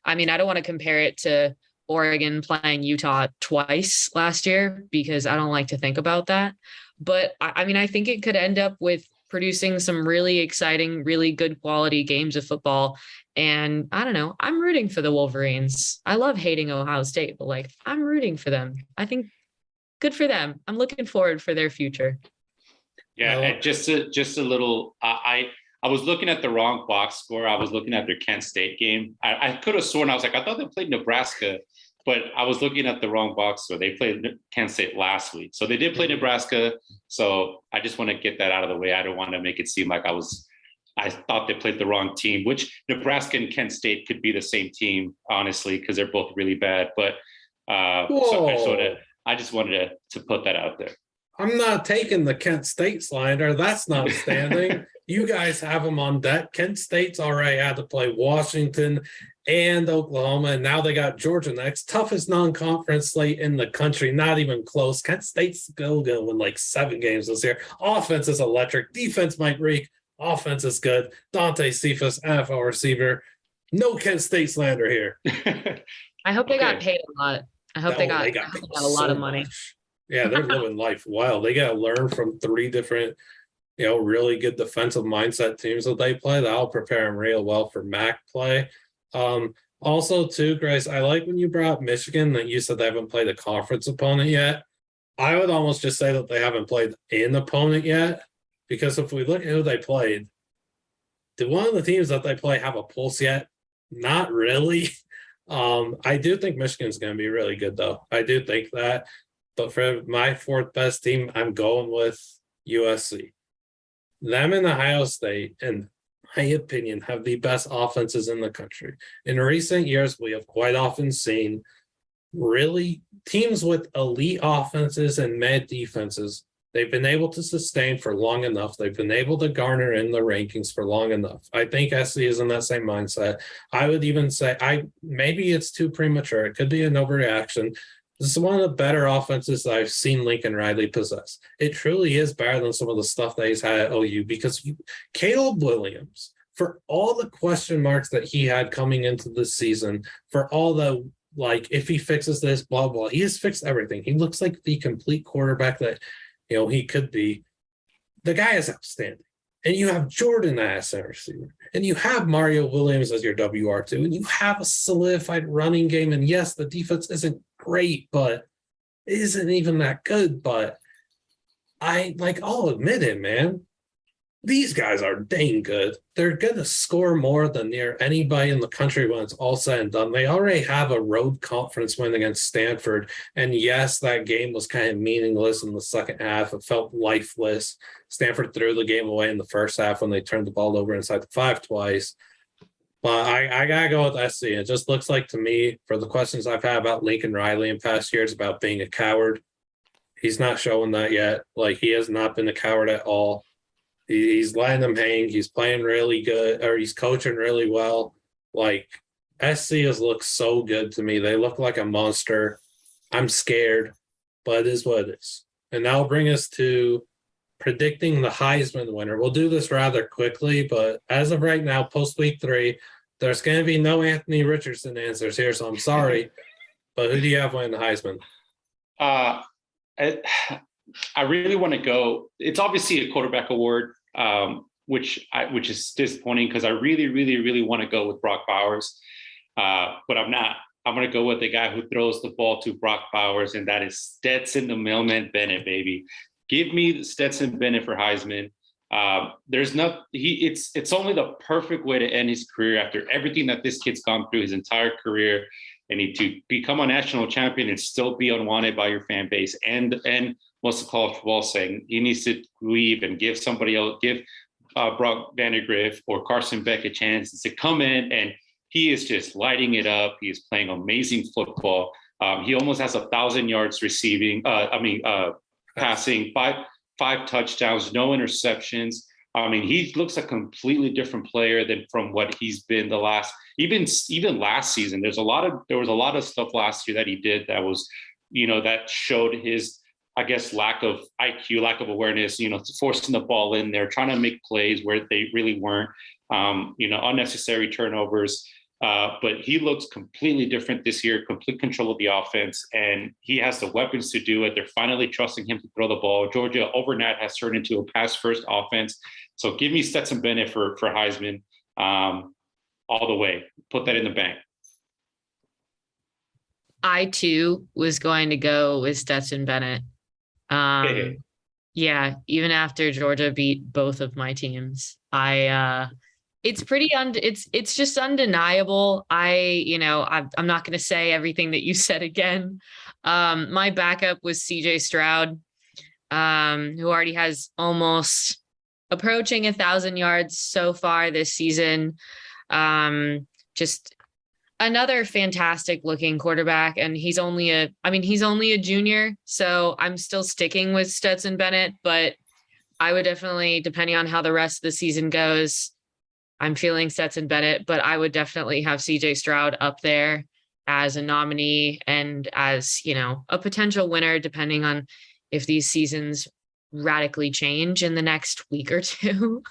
[SPEAKER 3] I don't want to compare it to Oregon playing Utah twice last year, because I don't like to think about that. But I think it could end up with producing some really exciting, really good quality games of football. And I don't know, I'm rooting for the Wolverines. I love hating Ohio State, but I'm rooting for them. I think good for them. I'm looking forward for their future.
[SPEAKER 2] Yeah, and just a little, I was looking at the wrong box score. I was looking at their Kent State game. I could have sworn, I thought they played Nebraska, but I was looking at the wrong box score. They played Kent State last week. So they did play Nebraska. So I just want to get that out of the way. I don't want to make it seem like I thought they played the wrong team, which Nebraska and Kent State could be the same team, honestly, because they're both really bad. But so I just wanted to put that out there.
[SPEAKER 1] I'm not taking the Kent State slander. That's not standing. You guys have them on deck. Kent State's already had to play Washington and Oklahoma, and now they got Georgia next. Toughest non-conference slate in the country, not even close. Kent State's still going to win 7 games this year. Offense is electric. Defense might reek. Offense is good. Dante Cephas, NFL receiver. No Kent State slander here.
[SPEAKER 3] I hope they got paid a lot. I hope they got a lot of money.
[SPEAKER 1] Much. Yeah, they're living life well. They got to learn from 3 different, really good defensive mindset teams that they play. That'll prepare them real well for MAC play. Also, too, Grace, I like when you brought up Michigan that you said they haven't played a conference opponent yet. I would almost just say that they haven't played an opponent yet, because if we look at who they played, did one of the teams that they play have a pulse yet? Not really. I do think Michigan's going to be really good, though. I do think that. But for my fourth best team, I'm going with USC. Them and Ohio State, in my opinion, have the best offenses in the country. In recent years, we have quite often seen really teams with elite offenses and mad defenses. They've been able to sustain for long enough. They've been able to garner in the rankings for long enough. I think SC is in that same mindset. I would even say maybe it's too premature. It could be an overreaction. This is one of the better offenses that I've seen Lincoln Riley possess. It truly is better than some of the stuff that he's had at OU, because Caleb Williams, for all the question marks that he had coming into this season, for all the if he fixes this, blah, blah, he has fixed everything. He looks like the complete quarterback that he could be. The guy is outstanding. And you have Jordan as a receiver. And you have Mario Williams as your WR2. And you have a solidified running game. And yes, the defense isn't great, but it isn't even that good. But I'll admit it, man. These guys are dang good. They're going to score more than near anybody in the country when it's all said and done. They already have a road conference win against Stanford. And yes, that game was kind of meaningless in the second half. It felt lifeless. Stanford threw the game away in the first half when they turned the ball over inside the 5 twice. But I got to go with SC. It just looks like to me, for the questions I've had about Lincoln Riley in past years about being a coward, he's not showing that yet. He has not been a coward at all. He's letting them hang. He's playing really good, or he's coaching really well. SC has looked so good to me. They look like a monster. I'm scared, but it is what it is. And that'll bring us to predicting the Heisman winner. We'll do this rather quickly, but as of right now, post week 3, there's going to be no Anthony Richardson answers here, so I'm sorry. But who do you have winning the Heisman?
[SPEAKER 2] I really want to go. It's obviously a quarterback award, which is disappointing because I really, really, really want to go with Brock Bowers, but I'm not. I'm going to go with the guy who throws the ball to Brock Bowers, and that is Stetson the Mailman Bennett, baby. Give me Stetson Bennett for Heisman. It's only the perfect way to end his career after everything that this kid's gone through his entire career, and to become a national champion and still be unwanted by your fan base and what's the college football saying? He needs to leave and give somebody else, give Brock Vandagriff or Carson Beck a chance to come in, and he is just lighting it up. He is playing amazing football. He almost has 1,000 yards receiving. Passing, five touchdowns, no interceptions. He looks a completely different player than from what he's been the last, even last season. There was a lot of stuff last year that he did that was, that showed his, I guess, lack of IQ, lack of awareness, forcing the ball in there, trying to make plays where they really weren't, unnecessary turnovers. But he looks completely different this year, complete control of the offense, and he has the weapons to do it. They're finally trusting him to throw the ball. Georgia overnight has turned into a pass-first offense. So give me Stetson Bennett for Heisman all the way. Put that in the bank.
[SPEAKER 3] I, too, was going to go with Stetson Bennett. Yeah, even after Georgia beat both of my teams, it's pretty it's just undeniable. I'm not going to say everything that you said again. My backup was CJ Stroud, who already has almost approaching 1,000 yards so far this season. Just another fantastic looking quarterback, and he's only a junior, so I'm still sticking with Stetson Bennett, but I would definitely, depending on how the rest of the season goes, I'm feeling Stetson Bennett, but I would definitely have CJ Stroud up there as a nominee and as, a potential winner, depending on if these seasons radically change in the next week or two.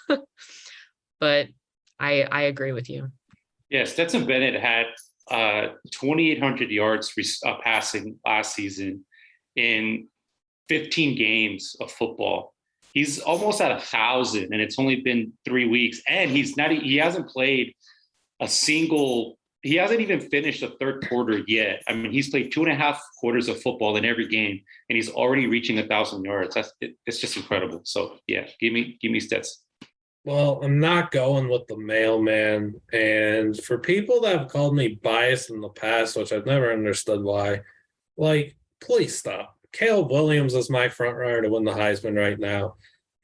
[SPEAKER 3] But I agree with you.
[SPEAKER 2] Yeah, Stetson Bennett had 2,800 yards passing last season in 15 games of football. He's almost at 1,000, and it's only been 3 weeks, and he hasn't played a single he hasn't even finished the third quarter yet. I mean, he's played 2.5 quarters of football in every game, and he's already reaching 1,000 yards. It's just incredible. So yeah, give me stats.
[SPEAKER 1] Well, I'm not going with the mailman. And for people that have called me biased in the past, which I've never understood why, like, please stop. Caleb Williams is my front runner to win the Heisman right now.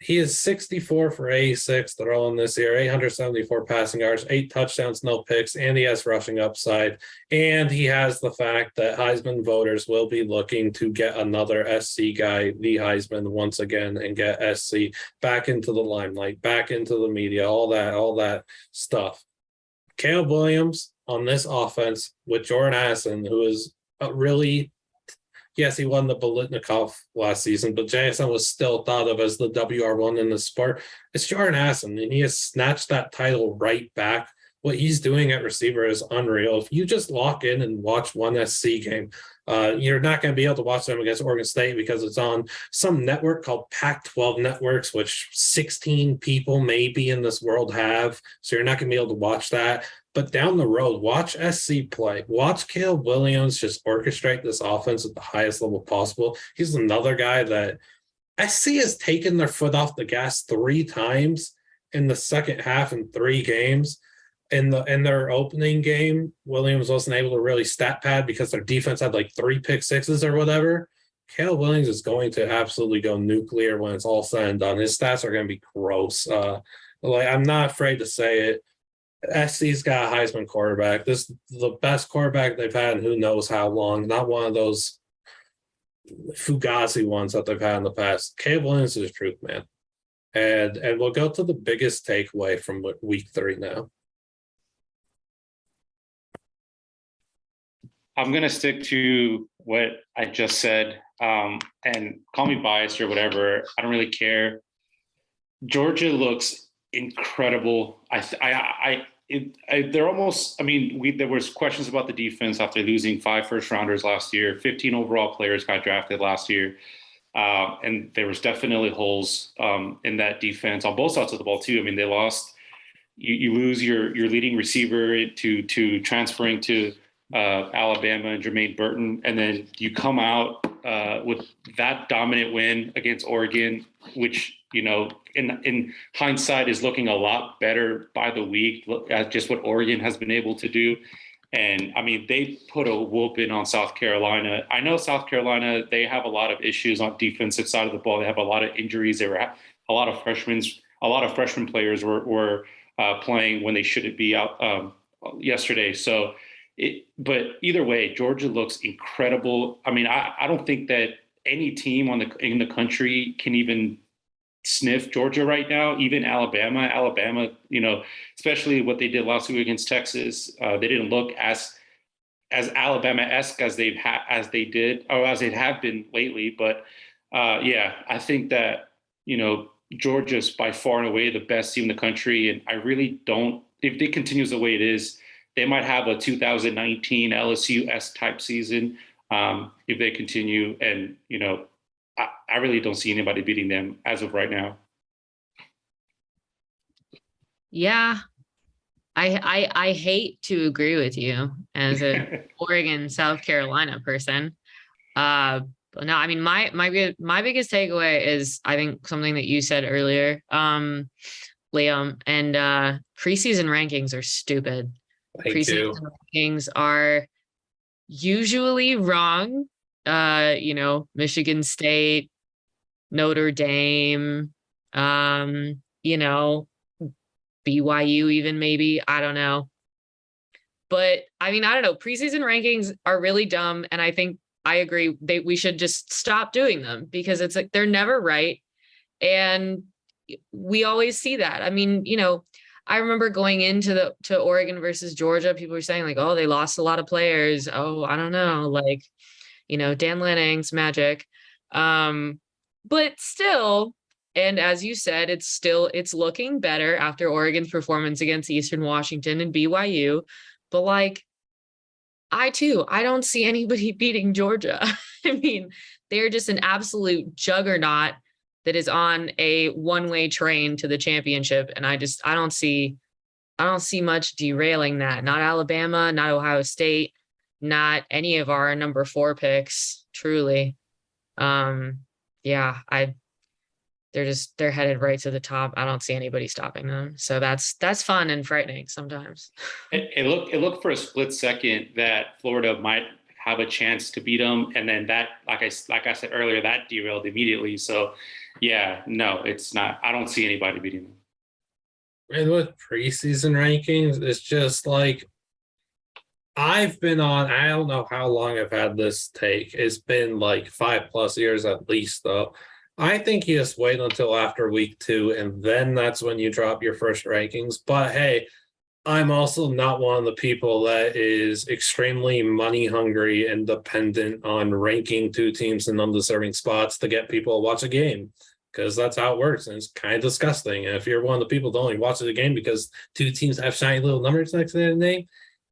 [SPEAKER 1] He is 64 for 86 throwing this year, 874 passing yards, 8 touchdowns, no picks, and he has rushing upside. And he has the fact that Heisman voters will be looking to get another SC guy, the Heisman, once again, and get SC back into the limelight, back into the media, all that stuff. Caleb Williams on this offense with Jordan Addison, who is really, yes, he won the Bolitnikov last season, but JSN was still thought of as the WR1 in the sport. It's Jordan Addison, and he has snatched that title right back. What he's doing at receiver is unreal. If you just lock in and watch one SC game, you're not going to be able to watch them against Oregon State because it's on some network called Pac-12 Networks, which 16 people maybe in this world have. So you're not going to be able to watch that. But down the road, watch SC play. Watch Caleb Williams just orchestrate this offense at the highest level possible. He's another guy that SC has taken their foot off the gas 3 times in the second half in 3 games. In their opening game, Williams wasn't able to really stat pad because their defense had like 3 pick sixes or whatever. Caleb Williams is going to absolutely go nuclear when it's all said and done. His stats are going to be gross. I'm not afraid to say it. SC's got a Heisman quarterback. This is the best quarterback they've had in who knows how long. Not one of those Fugazi ones that they've had in the past. Caleb Williams is truth, man. And we'll go to the biggest takeaway from week 3 now.
[SPEAKER 2] I'm going to stick to what I just said, and call me biased or whatever. I don't really care. Georgia looks incredible. They're almost, I mean, there was questions about the defense after losing 5 first-rounders last year. 15 overall players got drafted last year. And there was definitely holes in that defense on both sides of the ball, too. I mean, they lost. You lose your leading receiver to transferring to Alabama and Jermaine Burton, and then you come out with that dominant win against Oregon, which, you know, in hindsight is looking a lot better by the week. Look at just what Oregon has been able to do. And I mean, they put a whooping on South Carolina. I know South Carolina, they have a lot of issues on defensive side of the ball. They have a lot of injuries. There were a lot of freshman players were playing when they shouldn't be out yesterday. So, but either way, Georgia looks incredible. I mean, I don't think that any team in the country can even sniff Georgia right now. Even Alabama, you know, especially what they did last week against Texas, they didn't look as Alabama-esque as they did or as they have been lately. But yeah, I think that, you know, Georgia's by far and away the best team in the country, and I really don't. If it continues the way it is, they might have a 2019 LSU-esque type season if they continue. And, you know, I really don't see anybody beating them as of right now.
[SPEAKER 3] Yeah, I hate to agree with you as a Oregon, South Carolina person. But no, I mean, my biggest takeaway is, I think, something that you said earlier, Liam, and preseason rankings are stupid. Preseason rankings are usually wrong. You know, Michigan State, Notre Dame, you know, BYU even maybe, I don't know. But I mean, I don't know. Preseason rankings are really dumb. And I think I agree we should just stop doing them, because it's like, they're never right. And we always see that. I mean, you know, I remember going into to Oregon versus Georgia, people were saying like, oh, they lost a lot of players. Oh, I don't know. Like, you know, Dan Lanning's magic. But still, and as you said, it's looking better after Oregon's performance against Eastern Washington and BYU. But like, I don't see anybody beating Georgia. I mean, they're just an absolute juggernaut that is on a one-way train to the championship. And I don't see don't see much derailing that. Not Alabama, not Ohio State, not any of our number 4 picks, truly. Yeah, they're headed right to the top. I don't see anybody stopping them. So that's fun and frightening sometimes.
[SPEAKER 2] It looked for a split second that Florida might have a chance to beat them, and then that, like I said earlier, that derailed immediately. So, yeah, no, it's not. I don't see anybody beating them.
[SPEAKER 1] And with preseason rankings, it's just like I've been on, I don't know how long I've had this take. It's been like 5+ years at least, though. I think you just wait until after week 2, and then that's when you drop your first rankings. But hey, I'm also not one of the people that is extremely money hungry and dependent on ranking 2 teams in undeserving spots to get people to watch a game, because that's how it works. And it's kind of disgusting. And if you're one of the people that only watches the game because 2 teams have shiny little numbers next to their name,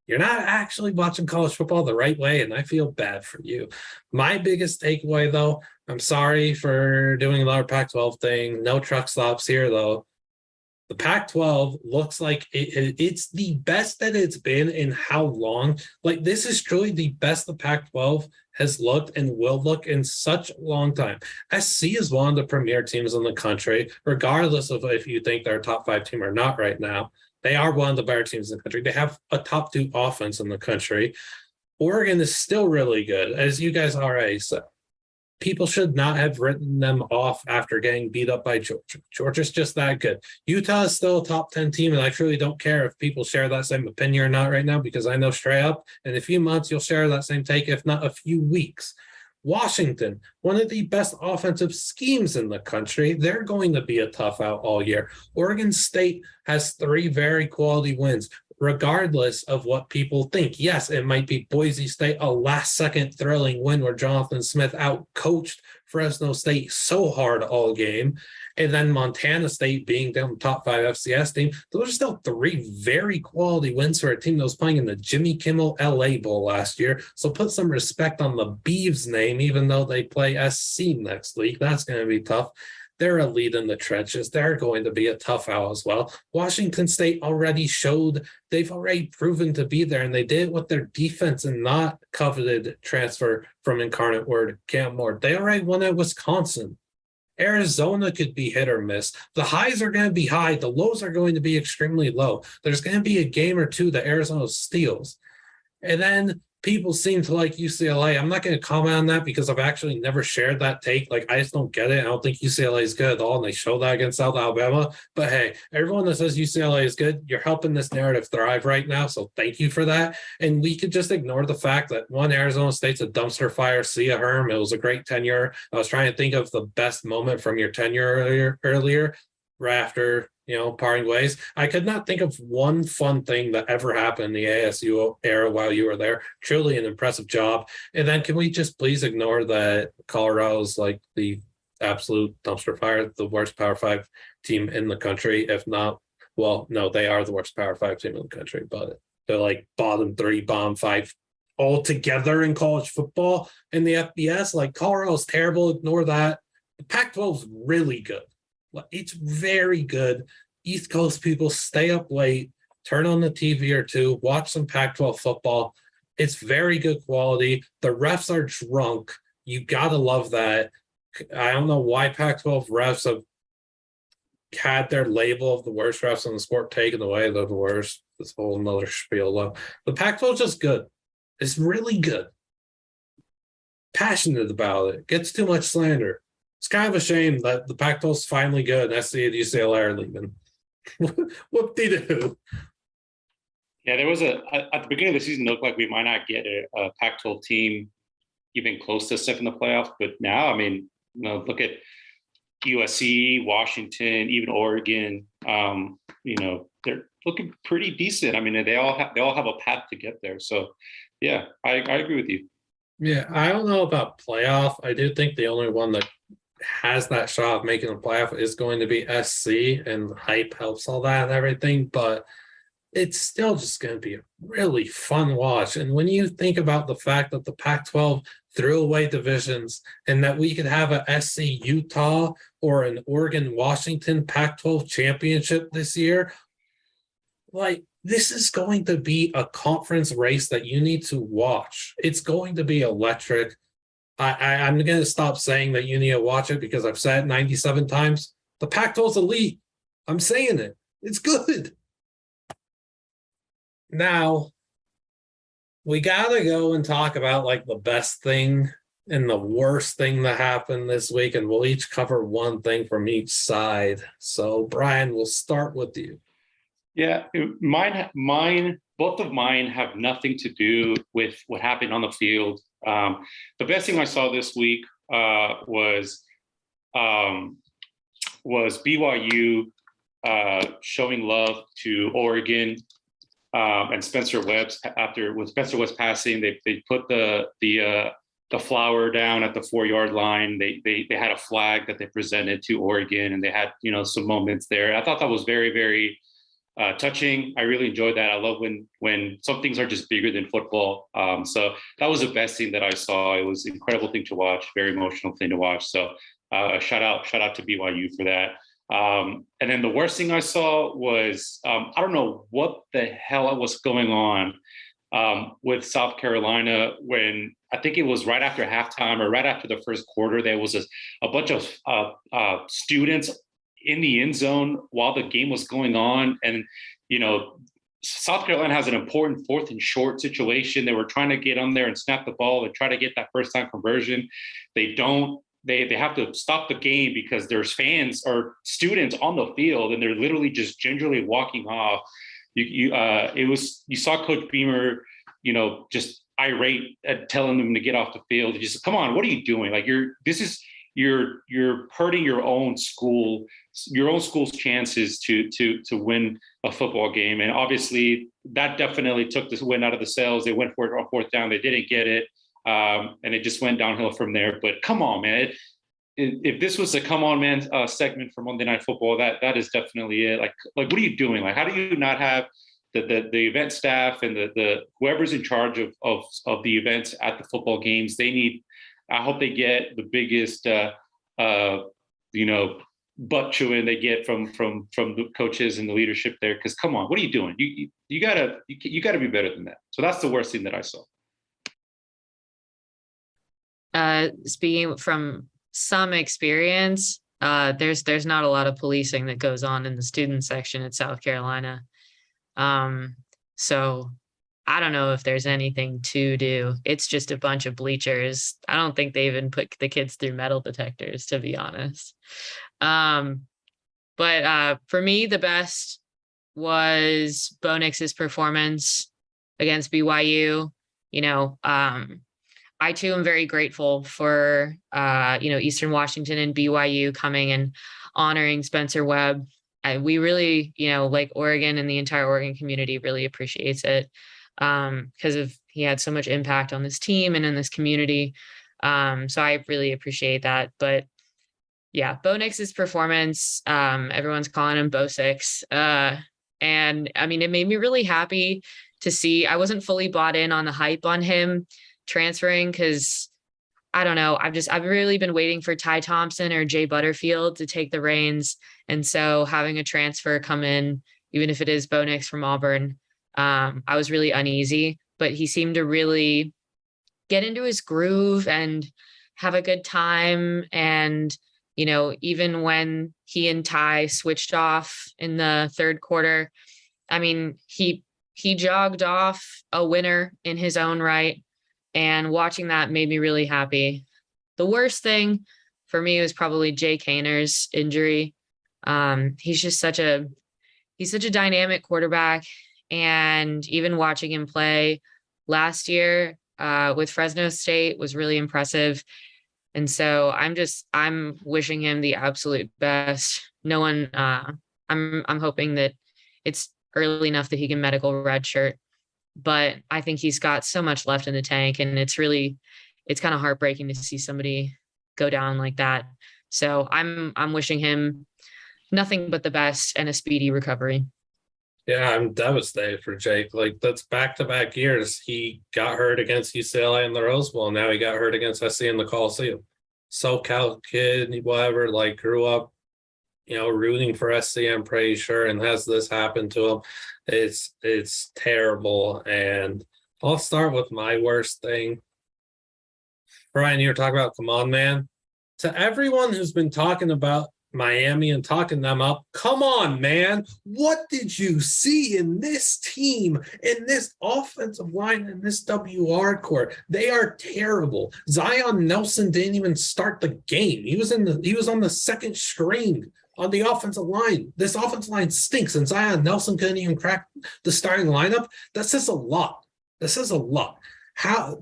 [SPEAKER 1] you're not actually watching college football the right way, and I feel bad for you. My biggest takeaway, though, I'm sorry for doing another Pac-12 thing. No truck stops here, though. The Pac-12 looks like it's the best that it's been in how long? Like, this is truly the best the Pac-12 has looked and will look in such a long time. SC is one of the premier teams in the country, regardless of if you think they're a top 5 team or not right now. They are one of the better teams in the country. They have a top 2 offense in the country. Oregon is still really good, as you guys already said. People should not have written them off after getting beat up by Georgia. Georgia's just that good. Utah is still a top 10 team, and I truly don't care if people share that same opinion or not right now, because I know straight up in a few months you'll share that same take, if not a few weeks. Washington, one of the best offensive schemes in the country. They're going to be a tough out all year. Oregon State has 3 very quality wins, regardless of what people think. Yes, it might be Boise State, a last-second thrilling win where Jonathan Smith outcoached Fresno State so hard all game. And then Montana State being down top 5 FCS team. Those are still 3 very quality wins for a team that was playing in the Jimmy Kimmel LA Bowl last year. So put some respect on the Beavs name, even though they play SC next week. That's going to be tough. They're a lead in the trenches. They're going to be a tough out as well. Washington State already showed they've already proven to be there, and they did it with their defense and not coveted transfer from Incarnate Word, Cam Moore. They already won at Wisconsin. Arizona could be hit or miss. The highs are going to be high. The lows are going to be extremely low. There's going to be a game or 2 that Arizona steals. And then people seem to like UCLA. I'm not going to comment on that because I've actually never shared that take. Like, I just don't get it. I don't think UCLA is good at all, and they show that against South Alabama. But hey, everyone that says UCLA is good, you're helping this narrative thrive right now, so thank you for that. And we could just ignore the fact that, one, Arizona State's a dumpster fire. Sia Herm, it was a great tenure. I was trying to think of the best moment from your tenure earlier, right after parting ways. I could not think of one fun thing that ever happened in the ASU era while you were there. Truly an impressive job. And then can we just please ignore that Colorado's like the absolute dumpster fire, the worst Power 5 team in the country, if not, well, no, they are the worst Power 5 team in the country, but they're like bottom 3, bottom 5 all together in college football in the FBS. Like, Colorado's terrible. Ignore that. The Pac-12 is really good. It's very good. East Coast people, stay up late, turn on the TV or 2, watch some Pac-12 football. It's very good quality. The refs are drunk. You got to love that. I don't know why Pac-12 refs have had their label of the worst refs in the sport taken away. They're the worst. This whole another spiel, though. The Pac-12 is just good. It's really good. Passionate about it. Gets too much slander. It's kind of a shame that the Pac-12 is finally good and SC and UCLA are leaving. Whoop-de-doo.
[SPEAKER 2] Yeah, there was at the beginning of the season, it looked like we might not get a Pac-12 team even close to stuff in the playoff. But now, I mean, look at USC, Washington, even Oregon. They're looking pretty decent. I mean, they all have a path to get there. So, yeah, I agree with you.
[SPEAKER 1] Yeah, I don't know about playoff. I do think the only one that has that shot of making a playoff is going to be SC, and hype helps all that and everything, but it's still just going to be a really fun watch. And when you think about the fact that the Pac-12 threw away divisions and that we could have a SC Utah or an Oregon Washington Pac-12 championship this year, Like, this is going to be a conference race that you need to watch. It's going to be electric. I'm going to stop saying that you need to watch it because I've said it 97 times. The Pac-12's elite. I'm saying it. It's good. Now, we got to go and talk about like the best thing and the worst thing that happened this week, and we'll each cover one thing from each side. So, Brian, we'll start with you.
[SPEAKER 2] Yeah, both of mine have nothing to do with what happened on the field. The best thing I saw this week was BYU showing love to Oregon and Spencer Webb's with Spencer Webb's passing. They put the flower down at the 4-yard line. They had a flag that they presented to Oregon, and they had some moments there. I thought that was very, very touching. I really enjoyed that. I love when some things are just bigger than football. So that was the best thing that I saw. It was an incredible thing to watch, very emotional thing to watch. So shout out to BYU for that. And then the worst thing I saw was I don't know what the hell was going on with South Carolina when I think it was right after halftime or right after the first quarter. There was a bunch of students in the end zone while the game was going on. And, South Carolina has an important 4th and short situation. They were trying to get on there and snap the ball and try to get that first time conversion. They don't. They have to stop the game because there's fans or students on the field, and they're literally just gingerly walking off. You saw Coach Beamer, just irate at telling them to get off the field. He just, come on, what are you doing? Like you're hurting your own school's chances to win a football game. And obviously that definitely took the win out of the sails. They went for it on 4th down. They didn't get it. And it just went downhill from there. But come on, man. If this was a come on, man segment for Monday Night Football, that is definitely it. Like what are you doing? Like, how do you not have the event staff and the whoever's in charge of the events at the football games? I hope they get the biggest butt chewing they get from the coaches and the leadership there. Because come on, what are you doing? You gotta be better than that. So that's the worst thing that I saw.
[SPEAKER 3] Speaking from some experience, there's not a lot of policing that goes on in the student section at South Carolina. So I don't know if there's anything to do. It's just a bunch of bleachers. I don't think they even put the kids through metal detectors, to be honest. But for me, the best was Bo Nix's performance against BYU. I too am very grateful for Eastern Washington and BYU coming and honoring Spencer Webb. We really, like Oregon and the entire Oregon community really appreciates it because he had so much impact on this team and in this community. So I really appreciate that. But yeah, Bo Nix's performance, everyone's calling him Bo Six. And I mean, it made me really happy to see. I wasn't fully bought in on the hype on him transferring because I don't know. I've really been waiting for Ty Thompson or Jay Butterfield to take the reins. And so having a transfer come in, even if it is Bo Nix from Auburn, I was really uneasy, but he seemed to really get into his groove and have a good time. And, even when he and Ty switched off in the 3rd quarter, I mean, he jogged off a winner in his own right. And watching that made me really happy. The worst thing for me was probably Jay Kaner's injury. He's just such a dynamic quarterback. And even watching him play last year with Fresno State was really impressive. And so I'm wishing him the absolute best. I'm hoping that it's early enough that he can medical redshirt. But I think he's got so much left in the tank, and it's kind of heartbreaking to see somebody go down like that. So I'm wishing him nothing but the best and a speedy recovery.
[SPEAKER 1] Yeah, I'm devastated for Jake. Like, that's back-to-back years. He got hurt against UCLA in the Rose Bowl. Now he got hurt against SC in the Coliseum. SoCal kid, whatever, like, grew up rooting for SC, I'm pretty sure, and has this happen to him. It's terrible. And I'll start with my worst thing. Brian, you were talking about, come on, man. To everyone who's been talking about Miami and talking them up, come on, man. What did you see in this team, in this offensive line, in this WR core? They are terrible. Zion Nelson didn't even start the game. He was on the second string on the offensive line. This offensive line stinks, and Zion Nelson couldn't even crack the starting lineup. That says a lot. That says a lot.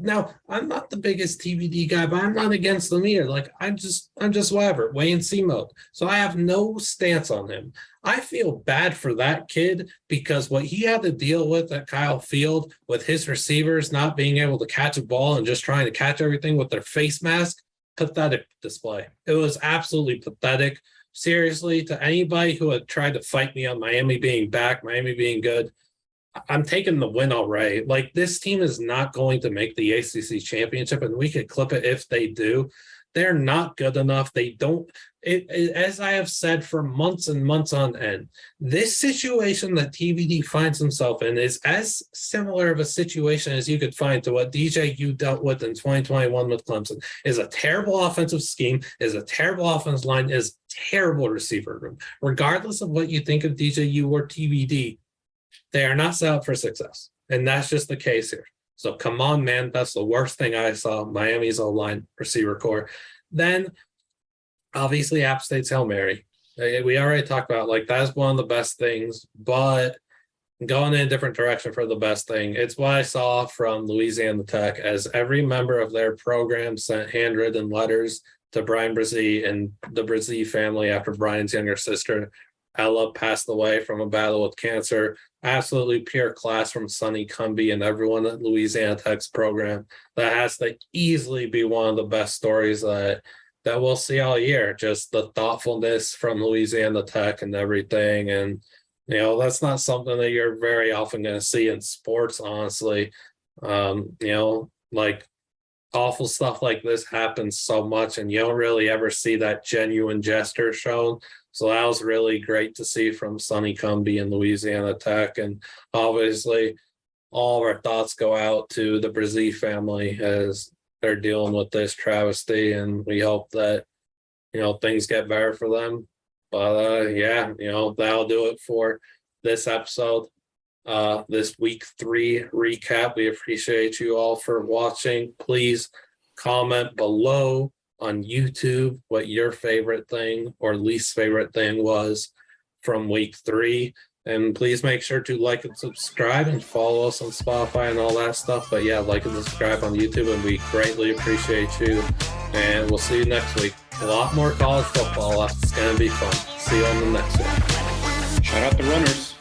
[SPEAKER 1] Now, I'm not the biggest TBD guy, but I'm not against them either. Like, I'm just whatever, wait and see mode. So I have no stance on him. I feel bad for that kid because what he had to deal with at Kyle Field with his receivers not being able to catch a ball and just trying to catch everything with their face mask, pathetic display. It was absolutely pathetic. Seriously, to anybody who had tried to fight me on Miami being back, Miami being good, I'm taking the win already. Like, this team is not going to make the ACC championship, and we could clip it if they do. They're not good enough. They don't. As I have said for months and months on end, this situation that TVD finds himself in is as similar of a situation as you could find to what DJU dealt with in 2021 with Clemson. Is a terrible offensive scheme, is a terrible offensive line, is terrible receiver room. Regardless of what you think of DJU or TVD, they are not set up for success. And that's just the case here. So come on, man. That's the worst thing I saw. Miami's O-line receiver core. Then, obviously, App State's Hail Mary. We already talked about, like, that's one of the best things. But going in a different direction for the best thing, it's what I saw from Louisiana Tech, as every member of their program sent handwritten letters to Brian Breese and the Breese family after Brian's younger sister Ella passed away from a battle with cancer. Absolutely pure class from Sonny Cumbie and everyone at Louisiana Tech's program. That has to easily be one of the best stories that we'll see all year. Just the thoughtfulness from Louisiana Tech and everything. And, that's not something that you're very often going to see in sports, honestly. Like, awful stuff like this happens so much, and you don't really ever see that genuine gesture shown. So that was really great to see from Sonny Cumbie and Louisiana Tech. And obviously, all of our thoughts go out to the Breese family as they're dealing with this travesty. And we hope that, things get better for them. But that'll do it for this episode. This week 3 recap. We appreciate you all for watching. Please comment below on YouTube what your favorite thing or least favorite thing was from week 3. And please make sure to like and subscribe and follow us on Spotify and all that stuff. But yeah, like and subscribe on YouTube, and we greatly appreciate you. And we'll see you next week. A lot more college football left. It's going to be fun. See you on the next one.
[SPEAKER 2] Shout out the runners.